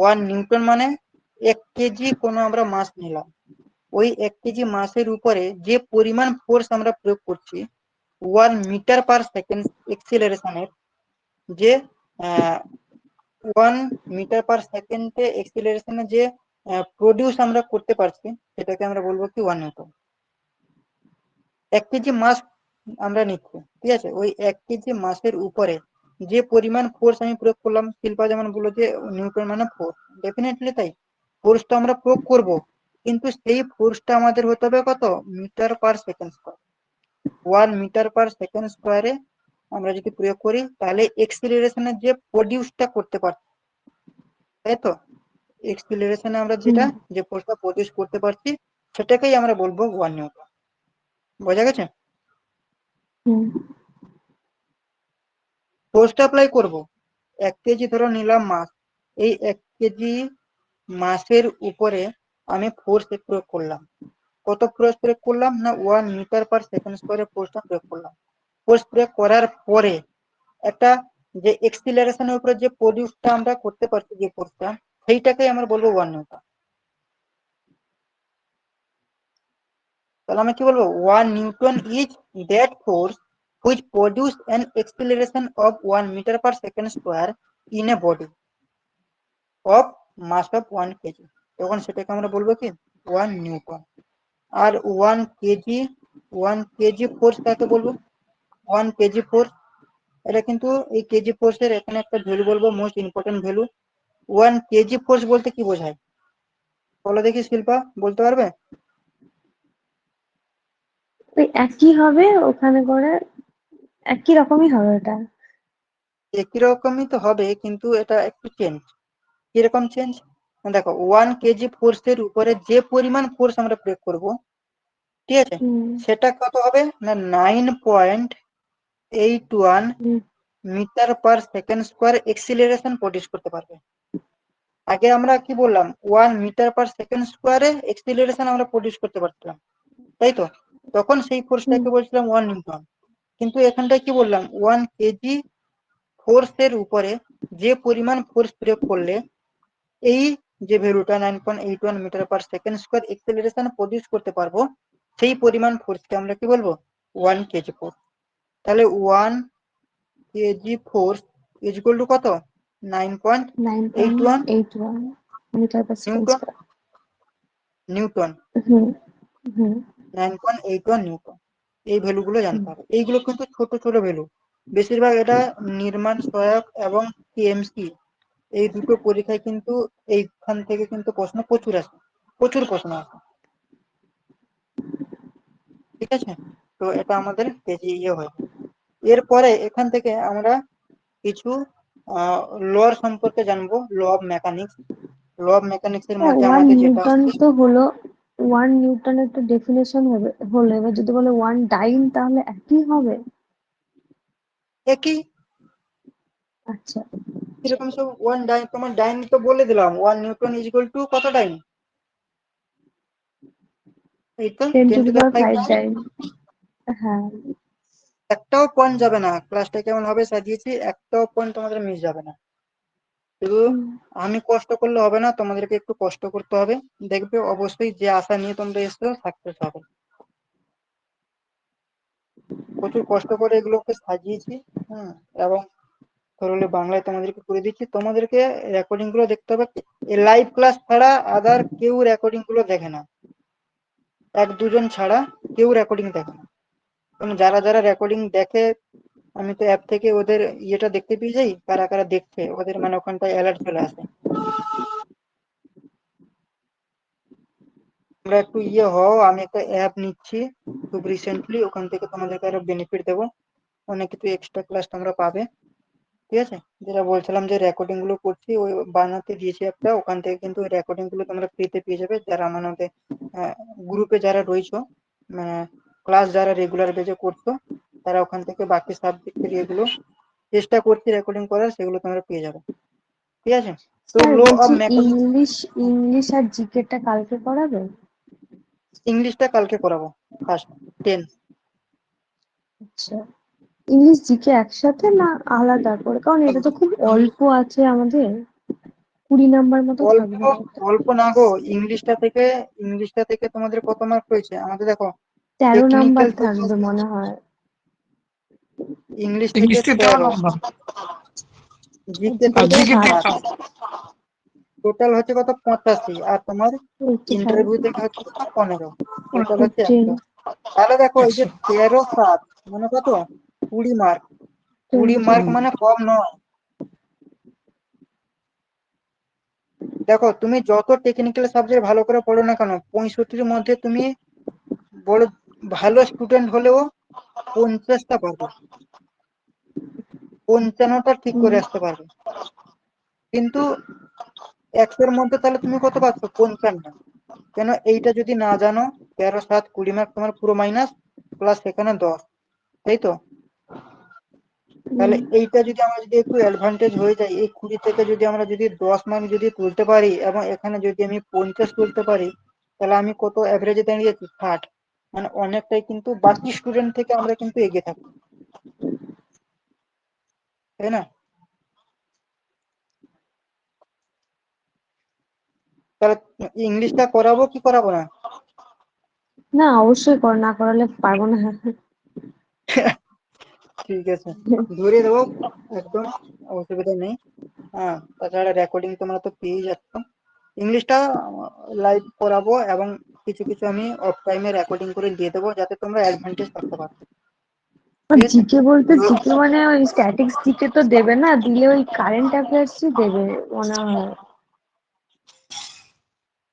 1 নিউটন মানে 1 কেজি কোনো আমরা মাস নিলাম, ওই 1 কেজি মাসের উপরে যে পরিমাণ ফোর্স আমরা প্রয়োগ করছি 1 মিটার পার সেকেন্ড এক্সিলারেশনের, যে 1 মিটার পার সেকেন্ডে এক্সিলারেশনে যে প্রডিউস আমরা করতে পারছি, সেটাকে আমরা বলবো কি 1 নিউটন। 1 কেজি মাস আমরা নিচ্ছি, ঠিক আছে, ওই 1 কেজি মাসের উপরে যে পরিমাণ ফোর্স আমি প্রয়োগ করলাম, শিল্পা যেমন বললো যে নিউটন মানে ফোর্স, ডেফিনেটলি তাই, ফোর্সটা আমরা প্রয়োগ করব, কিন্তু সেই ফোর্সটা আমাদের হতে হবে কত, metre per second square. 1 metre per second স্কোয়ারে আমরা যদি প্রয়োগ করি তাহলে এক্সিলারেশনের যে প্রডিউসটা করতে পারছি, তাই তো, এক্সিলারেশনে আমরা হুম যেটা যে ফোর্সটা প্রডিউস করতে পারছি সেটাকেই আমরা বলবো 1 নিউটন। বোঝা গেছে? হুম ফোর্সটা অ্যাপ্লাই করবো, 1 কেজি ধরো নিলাম মাস, এই 1 কেজি মাসের উপরে আমি ফোর্স প্রয়োগ করলাম। কত ফোর্স প্রয়োগ করলাম না 1 মিটার পার সেকেন্ড স্কোয়ারে ফোর্সটা প্রয়োগ করলাম। ফোর্স প্রয়োগ করার পরে একটা যে এক্সিলারেশনের উপরে যে প্রডিউসটা আমরা করতে পারছি যে ফোর্সটা, সেইটাকেই আমরা বলবো 1 নিউটন। তাহলে আমরা কি বলবো, 1 newton is that force which produce an acceleration of 1 metre per second square in a body of mass of 1 KG. তখন সেটাকে আমরা বলবো কি 1 নিউটন। আর 1 কেজি ফোর্স কাকে বলবো, 1 কেজি ফোর্স, এটা কিন্তু এই কেজি ফোর্সের এখানে একটা ভ্যালু বলবো, most important value. 1 kg force বলতে কি বোঝায় বলো দেখি শিল্পা, বলতে পারবে? ওই একই হবে ওখানে করে, একই রকমই হবে ওটা। একই রকমই তো হবে, কিন্তু এটা একটু চেঞ্জ। কিরকম চেঞ্জ? দেখো 1 কেজি ফোর্সের উপরে যে পরিমাণ ফোর্স আমরা প্রয়োগ করব, ঠিক আছে, হুম সেটা কত হবে না 9.81 hmm metre per second square acceleration produce করতে পারবে। আগে আমরা কি বললাম, 1 মিটার পার সেকেন্ড স্কোয়ারে এক্সিলারেশন আমরা প্রডিউস করতে পারছিলাম, তাই তো, তখন সেই হুম ফোর্সটাকে বলছিলাম 1 নিউটন। কিন্তু এখানটায় কি বললাম, 1 কেজি ফোর্সের উপরে যে পরিমাণ ফোর্স প্রয়োগ করলে এই যে ভ্যালুটা 9.81 metre per second square acceleration produce করতে পারবো, সেই পরিমাণ ফোর্সকে আমরা কি বলবো, 1 কেজি ফোর্স। তাহলে 1 kg force is equal to কত, 9.81 9.81 metre per second newton. Square. Newton hmm hmm 9.81 newton. এই ভ্যালুগুলো হুম জানতে হবে, এইগুলো কিন্তু ছোট ছোট ভ্যালু। বেশিরভাগ এটা নির্মাণ সহায়ক এবং টিএমসি, এই দুটো পরীক্ষায় কিন্তু এইখান থেকে কিন্তু প্রশ্ন প্রচুর আসে, প্রচুর প্রশ্ন আসে, ঠিক আছে। তো এটা আমাদের কেজি হয়ে যায়। এরপরে এখান থেকে আমরা কিছু লর সম্পর্কে জানবো, law of mechanics. Law of mechanics এর মধ্যে ওয়ান আমাদের যেটা নিউটন আছে, তো হলো, 1 নিউটনের তো ডেফিনেশন হবে হলো, এবার যদি বলে 1 ডাইন তাহলে একই হবে। একই আচ্ছা, এরকম সব। ওয়ান ডাইন, তোমার ডাইন তো বলে দিলাম, 1 নিউটন ইজ ইকুয়াল টু কত ডাইন, এই তো ten to 10 to the the power 5 five dyne. Dyne. হ্যাঁ। একটাও পয়েন্ট যাবে না, ক্লাসটা কেমন ভাবে সাজিয়েছি, একটাও পয়েন্ট তোমাদের মিস যাবে না। শুধু হুম, আমি কষ্ট করলে হবে না, তোমাদেরকে একটু কষ্ট করতে হবে, দেখবে অবশ্যই যে আশা নিয়ে তোমরা এসছো সাকসেস হবে। প্রচুর কষ্ট করে এগুলোকে সাজিয়েছি। হুম। এবং সরলে বাংলায় তোমাদেরকে করে দিচ্ছি, তোমাদেরকে রেকর্ডিং গুলো দেখতে হবে। এই লাইভ ক্লাস ছাড়া আদার কেউ রেকর্ডিং গুলো দেখে না, 1-2 জন ছাড়া কেউ রেকর্ডিং দেখে না। কারণ যারা যারা রেকর্ডিং দেখে, আমি তো অ্যাপ থেকে ওদের ইয়েটা দেখতে পেয়ে যাই, কারা কারা দেখছে, ওদের মানে ওখানটায় অ্যালার্ট চলে আসে। তোমরা একটু হও, আমি একটা অ্যাপ নিচ্ছি খুব রিসেন্টলি, ওখান থেকে তোমাদেরকে আরো বেনিফিট দেবো। অনেক কিছু এক্সট্রা ক্লাস তোমরা পাবে, ঠিক আছে? যেটা বলছিলাম যে রেকর্ডিং গুলো করছি, ওই বানাতে দিয়েছি একটা, ওখান থেকে কিন্তু ওই রেকর্ডিং গুলো তোমরা ফ্রিতে পেয়ে যাবে যারা আমাদের গ্রুপে যারা রয়েছো, মানে ক্লাস যারা রেগুলার বেজে করছো, তারা ওখান থেকে বাকি সাবজেক্টের এগুলো চেষ্টা করছি রেকর্ডিং করার, সেগুলো তোমরা পেয়ে যাবে, ঠিক আছে? তো স্যার লো অফ বলছি মেকানিক্স, ইংলিশ আর জিকেটা কালকে করাবে? ইংলিশটা কালকে করাবো, ফার্স্ট 10। আচ্ছা, ইংলিশ জিকে একসাথে না আলাদা করে? কারণ এটা তো খুব অল্প আছে আমাদের, 20 নাম্বার মতো অল্প থাকবে হয়তো। অল্প না গো, ইংলিশটা থেকে তোমাদের কত মার্ক রয়েছে আমাদের, দেখো 13 নাম্বার টেকনিক্যাল থাকবে মনে হয়। ইংলিশ থেকে ইংলিশকে 13, 13 নম্বর, জিকে জিকে আর থেকে জিকে 60, 60, টোটাল হচ্ছে কত 85, আর তোমার 85, ইন্টারভিউ থেকে হচ্ছে কত 15, টোটাল হচ্ছে 15, 100। তাহলে দেখো এই যে 100। 13 7 মানে কত, 20 মার্ক, 20। মার্ক মানে কম নয়। দেখো তুমি যত টেকনিক্যাল সাবজেক্ট ভালো করে পড়ো না কেন, 65-র মধ্যে তুমি বড় ভালো স্টুডেন্ট হলেও 50টা পারবে, 55টা ঠিক করে আসতে পারবে। কিন্তু 100-র মধ্যে তাহলে তুমি কত পাচ্ছ, 55। কেন এইটা যদি না জানো, 13 7 20 মার্ক তোমার পুরো মাইনাস, প্লাস সেখানে 10, তাই তো? তাহলে এইটা যদি আমরা যদি একটু অ্যাডভান্টেজ হয়ে যায়, এই 20 থেকে যদি আমরা যদি 10 মার্ক যদি তুলতে পারি, এবং এখানে যদি আমি 50 তুলতে পারি, তাহলে আমি কত অ্যাভারেজে দাঁড়িয়েছি 60, মানে অনেকটাই কিন্তু বাকি স্টুডেন্ট থেকে আমরা কিন্তু এগিয়ে থাকবো, তাই না? তাহলে ইংলিশটা করাবো কি করাবো না? না অবশ্যই না করালে পারবো না। ঠিক আছে, ধরে দেবো, একদম অসুবিধা নেই। হ্যাঁ, তাছাড়া রেকর্ডিং তোমরা তো পেয়ে যাচ্ছ। ইংলিশটা লাইভ করাবো, এবং কিছু কিছু আমি অফ টাইমে রেকর্ডিং করে দিয়ে দেবো, যাতে তোমরা অ্যাডভান্টেজ থাকতে পারো, আর ঠিক আছে? জিকে বলতে জিকে মানে ওই স্ট্যাটিক্স জিকে তো দেবে না, দিলে ওই কারেন্ট অ্যাফেয়ার্সই দেবে মনে হয়।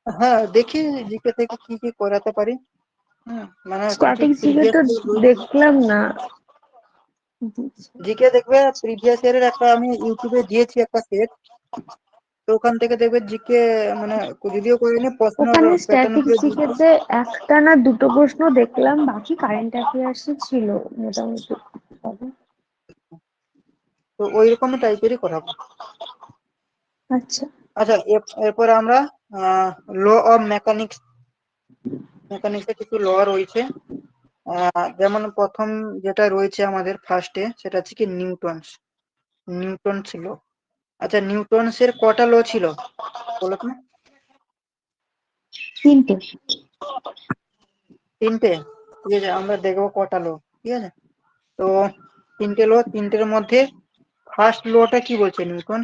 হ্যাঁ, দেখি জিকে থেকে কি কি করাতে পারি। মানে কিছু স্ট্যাটিক্স জিকে প্রিভিয়াস তো দেখলাম না। জিকে দেখবে, প্রিভিয়াস ইয়ারের একটা আমি ইউটিউবে দিয়েছি একটা সেট, তো ওখান থেকে দেখবে জিকে, মানে যদিও করিনি, প্রশ্নের ওখানে প্যাটার্ন স্ট্যাটিক্স গুলো দিয়েছি। জিকেতে একটা না দুটো প্রশ্ন দেখলাম, বাকি কারেন্ট অ্যাফেয়ার্স ছিল মোটামুটি সবই। তো ওই রকমই টাইপেরই করাবো। আচ্ছা, আচ্ছা, এরপরে আমরা ল অফ মেকানিক্স, মেকানিক্সে কিছু ল রয়েছে। যেমন প্রথম যেটা রয়েছে আমাদের ফার্স্টে, সেটা হচ্ছে কি নিউটন ছিল। আচ্ছা, নিউটনসের কটা ল ছিল বলো তো? 3টে। 3টে, ঠিক আছে, আমরা দেখবো কটা ল, ঠিক আছে? তো 3টে ল, 3টের মধ্যে ফার্স্ট লটা কি বলছে নিউটন?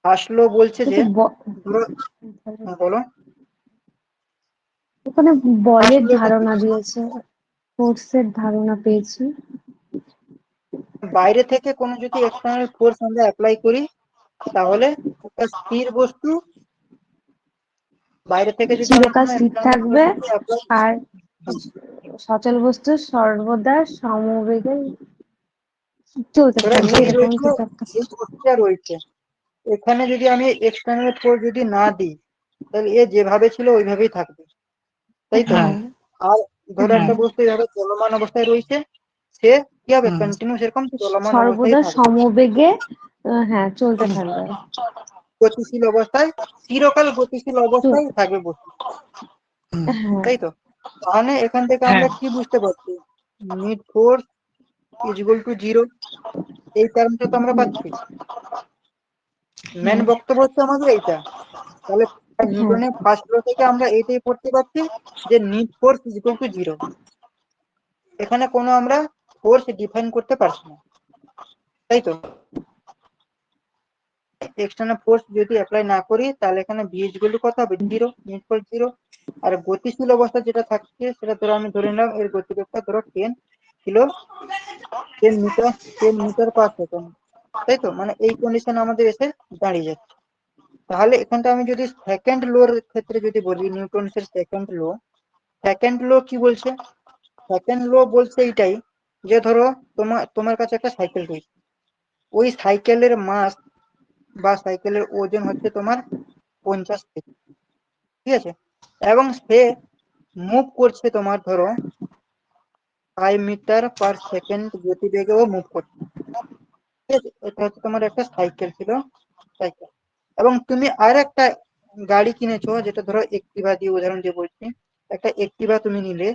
ফার্স্ট ল বলছে যে, ওটা ধরো, বলো, ওখানে ফার্স্ট বলের লটা কি? ধারণা দিয়েছে, ফোর্সের ধারণা পেয়েছি। বাইরে থেকে কোনো যদি এক্সটার্নাল ফোর্স আমরা অ্যাপ্লাই করি, তাহলে একটা স্থির বস্তু, বাইরে থেকে যদি আমরা চিরকাল কোনো স্থির এক্সটার্নাল ফোর্স থাকবে, যদি অ্যাপ্লাই, আর সচল বস্তু সর্বদা সমবেগে চলতে ধরো থাকবে, এই এরকম রয়েছে, কিছু একটা। এই বস্তুটা রয়েছে, এখানে যদি আমি এক্সটার্নাল ফোর্স যদি না দিই, তাহলে এ যেভাবে ছিল ওইভাবেই থাকবে, তাই তো? হ্যাঁ, হ্যাঁ, আর ধরো হ্যাঁ, একটা বস্তু এইভাবে চলমান অবস্থায় রয়েছে, সে কি হবে, হুম, কন্টিনিউ সেরকম চলমান অবস্থায় সর্বদা থাকবে, সমবেগে হ্যাঁ চলতে হুম, থাকবে। গতিশীল অবস্থায়, চিরকাল গতিশীল চল- অবস্থায় থাকবে বস্তু, হুম, হ্যাঁ, তাই তো? তাহলে এখান থেকে হ্যাঁ, আমরা কি বুঝতে পারছি, net force is equal to 0, এই টার্মটা তো আমরা পাচ্ছি। মেন হ্যাঁ, বক্তব্য হচ্ছে আমাদের এইটা। তাহলে হ্যাঁ, নিউটনের ফার্স্ট ল থেকে আমরা এইটাই পড়তে পারছি, যে net force is equal to 0। এখানে কোনো আমরা ফোর্স ডিফাইন করতে পারছি না, তাই তো? এক্সটার্নাল ফোর্স যদি অ্যাপ্লাই না করি, তাহলে এখানে ভি ইজ ইকুয়াল টু কত হবে, 0, নিট ফোর্স 0। আর গতিশীল অবস্থা যেটা থাকছে, সেটা ধরো আমি ধরে নিলাম এর গতিবেগটা ধরো 10 কিলো, 10 মিটার, 10 মিটার/সেকেন্ড, তাই তো? মানে এই কন্ডিশন আমাদের এসে দাঁড়িয়ে যাচ্ছে। তাহলে এখানটা আমি যদি সেকেন্ড লোর ক্ষেত্রে যদি বলি, নিউটনসের সেকেন্ড লো, সেকেন্ড লো কি বলছে? সেকেন্ড লো বলছে এইটাই, যে ধরো তোমার কাছে একটা সাইকেল রয়েছে, ওই সাইকেলের মাস বা সাইকেলের ওজন হচ্ছে তোমার 50 কেজি, ঠিক আছে? এবং সে মুভ করছে তোমার ধরো 5 মিটার পার সেকেন্ড গতিবেগে ও মুভ করছে, ঠিক আছে? এটা হচ্ছে তোমার একটা সাইকেল ছিল, সাইকেল। এবং তুমি আর একটা গাড়ি কিনেছো, যেটা ধরো একটিভা দিয়ে উদাহরণ দিয়ে বলছি, একটা একটিভা তুমি নিলে,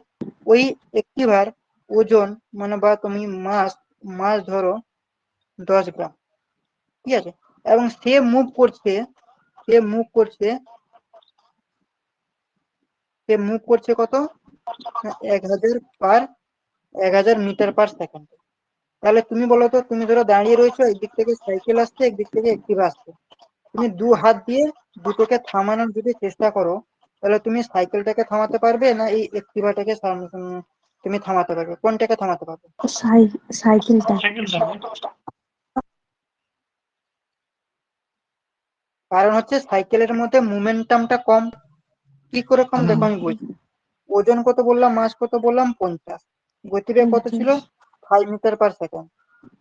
ওই একটিভার ওজন মানে বা তুমি মাস মাস ধরো 10 গ্রাম, ঠিক আছে? এবং সে মুভ করছে কত? না, 1000 মিটার পার সেকেন্ড। তাহলে তুমি বলো তো, তুমি ধরো দাঁড়িয়ে রয়েছো, একদিক থেকে সাইকেল আসছে, একদিক থেকে একটিভা আসছে, তুমি দু হাত দিয়ে দুটোকে থামানোর যদি চেষ্টা করো, তাহলে তুমি সাইকেলটাকে থামাতে পারবে না এই একটিভাটাকে তুমি থামাতে পারবে? কোনটাকে থামাতে পারবে? সাইকেলটা। সাইকেলটা। কারণ হচ্ছে সাইকেলের মধ্যে মোমেন্টামটা কম। কি করে কম? দেখো আমি বলছি। ওজন কত বললাম, মাস কত বললাম? 50। গতিবেগ কত ছিল? 5 মিটার পার সেকেন্ড।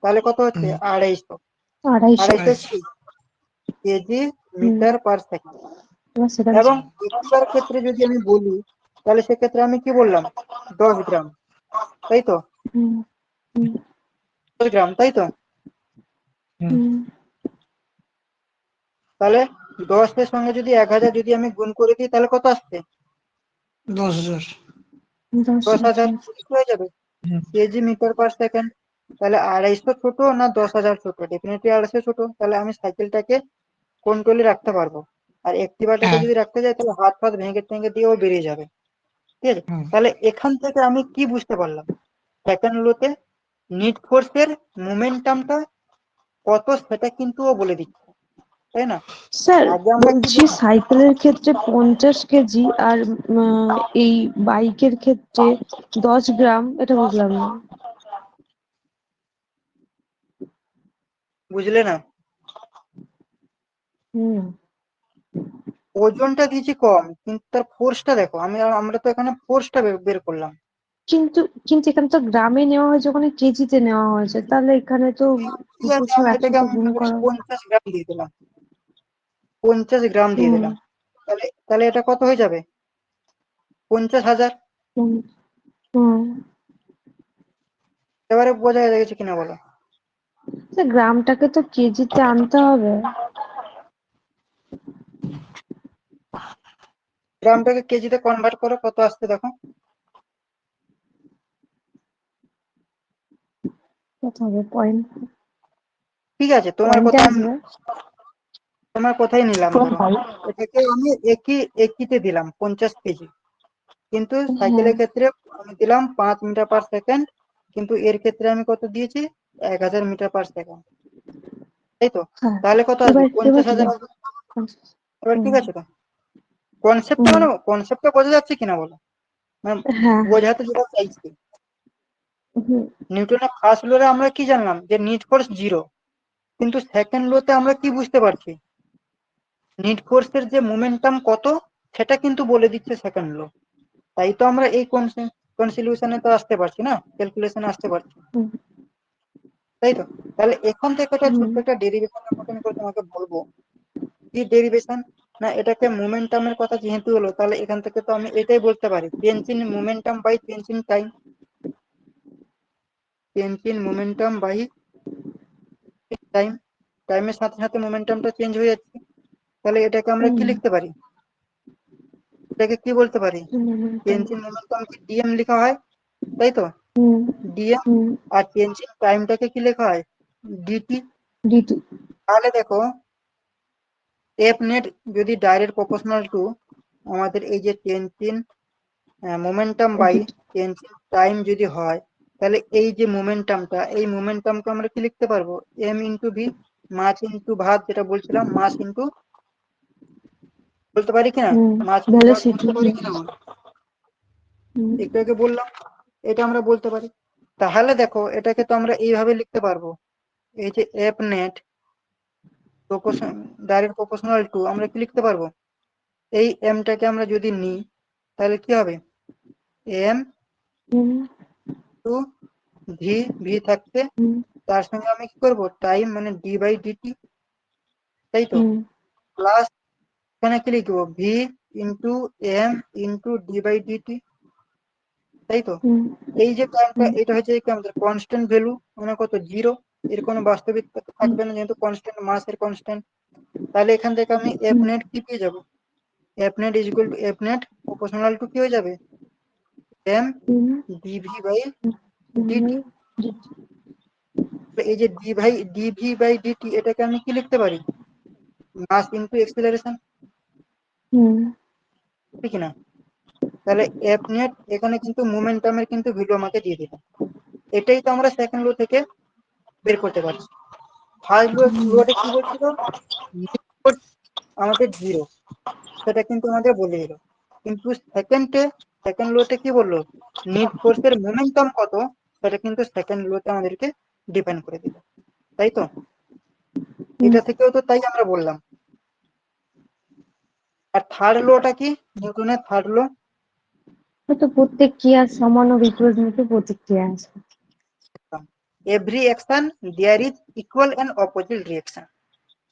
তাহলে কত হচ্ছে? 250। 250। 250 কেজি মিটার পার সেকেন্ড। এবার সেটা এবং একটিভার ক্ষেত্রে যদি আমি বলি, তাহলে সেক্ষেত্রে আমি কি বললাম? 10 গ্রাম, তাই তো? হুম, হুম, 10 গ্রাম, তাই তো? হুম, তাহলে 10-এর সঙ্গে যদি 1000 যদি আমি গুণ করে দিই, তাহলে কত আসছে? 10,000। 10,000 10,000। হয়ে যাবে কেজি মিটার পার সেকেন্ড। তাহলে 250 ছোট না 10,000 ছোট? ডেফিনেটলি 250 ছোট। তাহলে আমি সাইকেলটাকে কন্ট্রোলে রাখতে পারবো। আর একটিভাটাকে হ্যাঁ। যদি রাখতে যাই, তাহলে হাত ফাত ভেঙে টেঙে দিয়েও বেরিয়ে যাবে, ঠিক আছে? হুম। তাহলে এখান থেকে আমি কি বুঝতে পারলাম? সেকেন্ড লোতে নিট ফোর্সের মোমেন্টামটা কত সেটা কিন্তু ও বলে দিচ্ছে, তাই না? স্যার আগে আমরা কি বলছি, বলছি? সাইকেলের ক্ষেত্রে 50 কেজি আর এই বাইকের ক্ষেত্রে 10 গ্রাম, এটা বুঝলাম না। বুঝলে না? হুম। ওজনটা দিয়েছি কম, কিন্তু তার ফোর্সটা দেখো। আমরা তো এখানে ফোর্সটা বের করলাম। কিন্তু কিন্তু এখানে তো গ্রামে নেওয়া হয়েছে, ওখানে কেজিতে নেওয়া হয়েছে, তাহলে এখানে তো ঠিক উপর আছে, সব আমি এটাকে একসাথে আমি গুণ করা। 50 গ্রাম দিয়ে দিলাম, 50 গ্রাম দিয়ে হুম, দিলাম। তাহলে তাহলে এটা কত হয়ে যাবে? 50,000। হুম, হুম। এবারে বোঝা গেছে কিনা বলো? স্যার, গ্রামটাকে তো কেজিতে আনতে হবে। গ্রামটাকে কেজিতে কনভার্ট করো, কত আসছে দেখো। কত হবে? পয়েন্ট ঠিক আছে, পয়েন্টে আসবে। তোমার কথাই নিলাম ধরো। 2.5। এটাকে আমি একিতে দিলাম 50 কেজি, কিন্তু হ্যাঁ, সাইকেলের ক্ষেত্রে আমি দিলাম 5 মিটার পার সেকেন্ড, কিন্তু এর ক্ষেত্রে আমি কত দিয়েছি? 1000 মিটার পার সেকেন্ড, তাই তো? হ্যাঁ। তাহলে কত আসবে? এবার পঞ্চাশ ঠিক হাজার আছে। আসবে। এবার হুম, ঠিক আছে তো? কনসেপ্টটা হুম। মানে কনসেপ্টটা বোঝা যাচ্ছে কিনা বলো? মানে হ্যাঁ, হ্যাঁ। বোঝাতে যেটা চাইছি, হুম, নিউটনের ফার্স্ট লোরে আমরা কি জানলাম? যে নিট ফোর্স 0। কিন্তু সেকেন্ড লোতে আমরা কি বুঝতে পারছি? নিট ফোর্সের যে মোমেন্টাম কত, সেটা কিন্তু বলে দিচ্ছে সেকেন্ড লো। তাই তো আমরা এই কনসিলিউশনে তো আসতে পারছি না, ক্যালকুলেশনে আসতে পারছি, হুম, তাই তো? তাহলে এখান থেকে একটা হুম, ছোট্ট একটা ডেরিভেশনের মতন করে তোমাকে বলবো। কি ডেরিভেশন? না, এটাকে মোমেন্টামের কথা যেহেতু হলো, তাহলে এখান থেকে তো আমি এটাই বলতে পারি, change in momentum by change in time. Change in momentum by time. টাইমের সাথে সাথে মোমেন্টামটা চেঞ্জ হয়ে যাচ্ছে। তাহলে এটাকে আমরা কি হুম, লিখতে পারি? এটাকে কি বলতে পারি? momentum। চেঞ্জ ইন মোমেন্টামকে ডিএম লেখা হয়, তাই তো? Hmm, DM. হুম। আর চেঞ্জ ইন টাইমটাকে কি লেখা হয়? ডিটি। ডিটি। তাহলে দেখো, এফ নেট যদি ডাইরেক্ট প্রপোর্শনাল টু আমাদের এই যে change in momentum by DT. Change in time যদি হয়, তাহলে এই যে মোমেন্টামটা, এই মোমেন্টামকে আমরা কি লিখতে পারবো? M into V, mass into ভাগ, যেটা বলছিলাম, মাস ইন্টু, বলতে পারি কিনা? হুম। মাস ইন্টু ভাগ ভেলোসিটি। বলতে পারি কিনা বলো? হুম, একটু আগে বললাম, এটা আমরা বলতে পারি। তাহলে দেখো, এটাকে তো আমরা এইভাবে লিখতে পারবো, এই যে F net direct proportional two আমরা কি লিখতে পারবো? এই এমটাকে আমরা যদি নিই, তাহলে কি হবে? এম হুম, টু ভি ভি থাকতে হুম তার সঙ্গে আমি কি করব টাইম মানে ডি বাই ডিটি, তাই তো, হুম প্লাস এখানে কি লিখবো V into M into D by DT, তাই তো। হুম এই যে টার্মটা হুম এটা হচ্ছে কি আমাদের কনস্ট্যান্ট ভ্যালু মানে কত জিরো, এর কোনো বাস্তবিক থাকবে না যেহেতু কনস্ট্যান্ট মাসের কনস্ট্যান্ট। তাহলে এখান থেকে আমি এফ হুম নেট কি পেয়ে যাবো, F net is equal to F net proportional to কি হয়ে যাবে M hmm DV by hmm DT. এই যে ডিভি বাই ডিটি এটাকে আমি কি লিখতে পারি মাস ইনটু এক্সিলারেশন, হুম ঠিক না। তাহলে এফ নেট এখানে কিন্তু মোমেন্টামের কিন্তু ভ্যালু আমাকে দিয়ে দিলাম। এটাই তো আমরা সেকেন্ড লো থেকে বের করতে পারছি। ফার্স্ট লোতে কি বলছিল আমাদের জিরো, সেটা কিন্তু আমাদের বলে দিল। কিন্তু সেকেন্ড লোতে কি বললো নিট ফোর্সের মোমেন্টাম কত, সেটা কিন্তু সেকেন্ড লোতে আমাদেরকে ডিপেন্ড করে দিল, তাই তো। হুম এটা থেকেও তো তাই আমরা বললাম। আর থার্ড লোটা কি, নিউটনের থার্ড লো, হয়তো প্রত্যেক ক্রিয়ার সমান ও বিপরীত প্রতিক্রিয়া আছে। Every action there is equal and opposite reaction,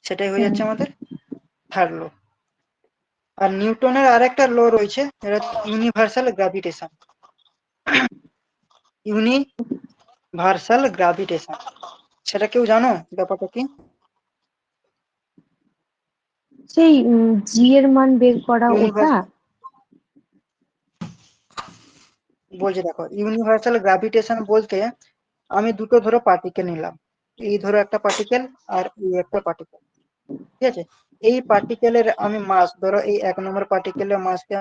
সেটাই হয়ে যাচ্ছে আমাদের থার্ড লো। আর নিউটনের আরেকটা লো রয়েছে, এটা ইউনিভার্সাল গ্র্যাভিটেশন, ইউনিভার্সাল গ্র্যাভিটেশন, সেটা কেউ জানো ব্যাপারটা কি? সেই জি এর মান বের করা ওটা। ইউনিভার্স বলছে দেখো, ইউনিভার্সাল গ্র্যাভিটেশন বলতে আমি দুটো ধরো পার্টিকেল নিলাম, এই ধরো একটা পার্টিকেল আর এই একটা পার্টিকেল, ঠিক আছে। এই পার্টিকেলের আমি মাস ধরো এই 1 নম্বর পার্টিকেলের মাসকে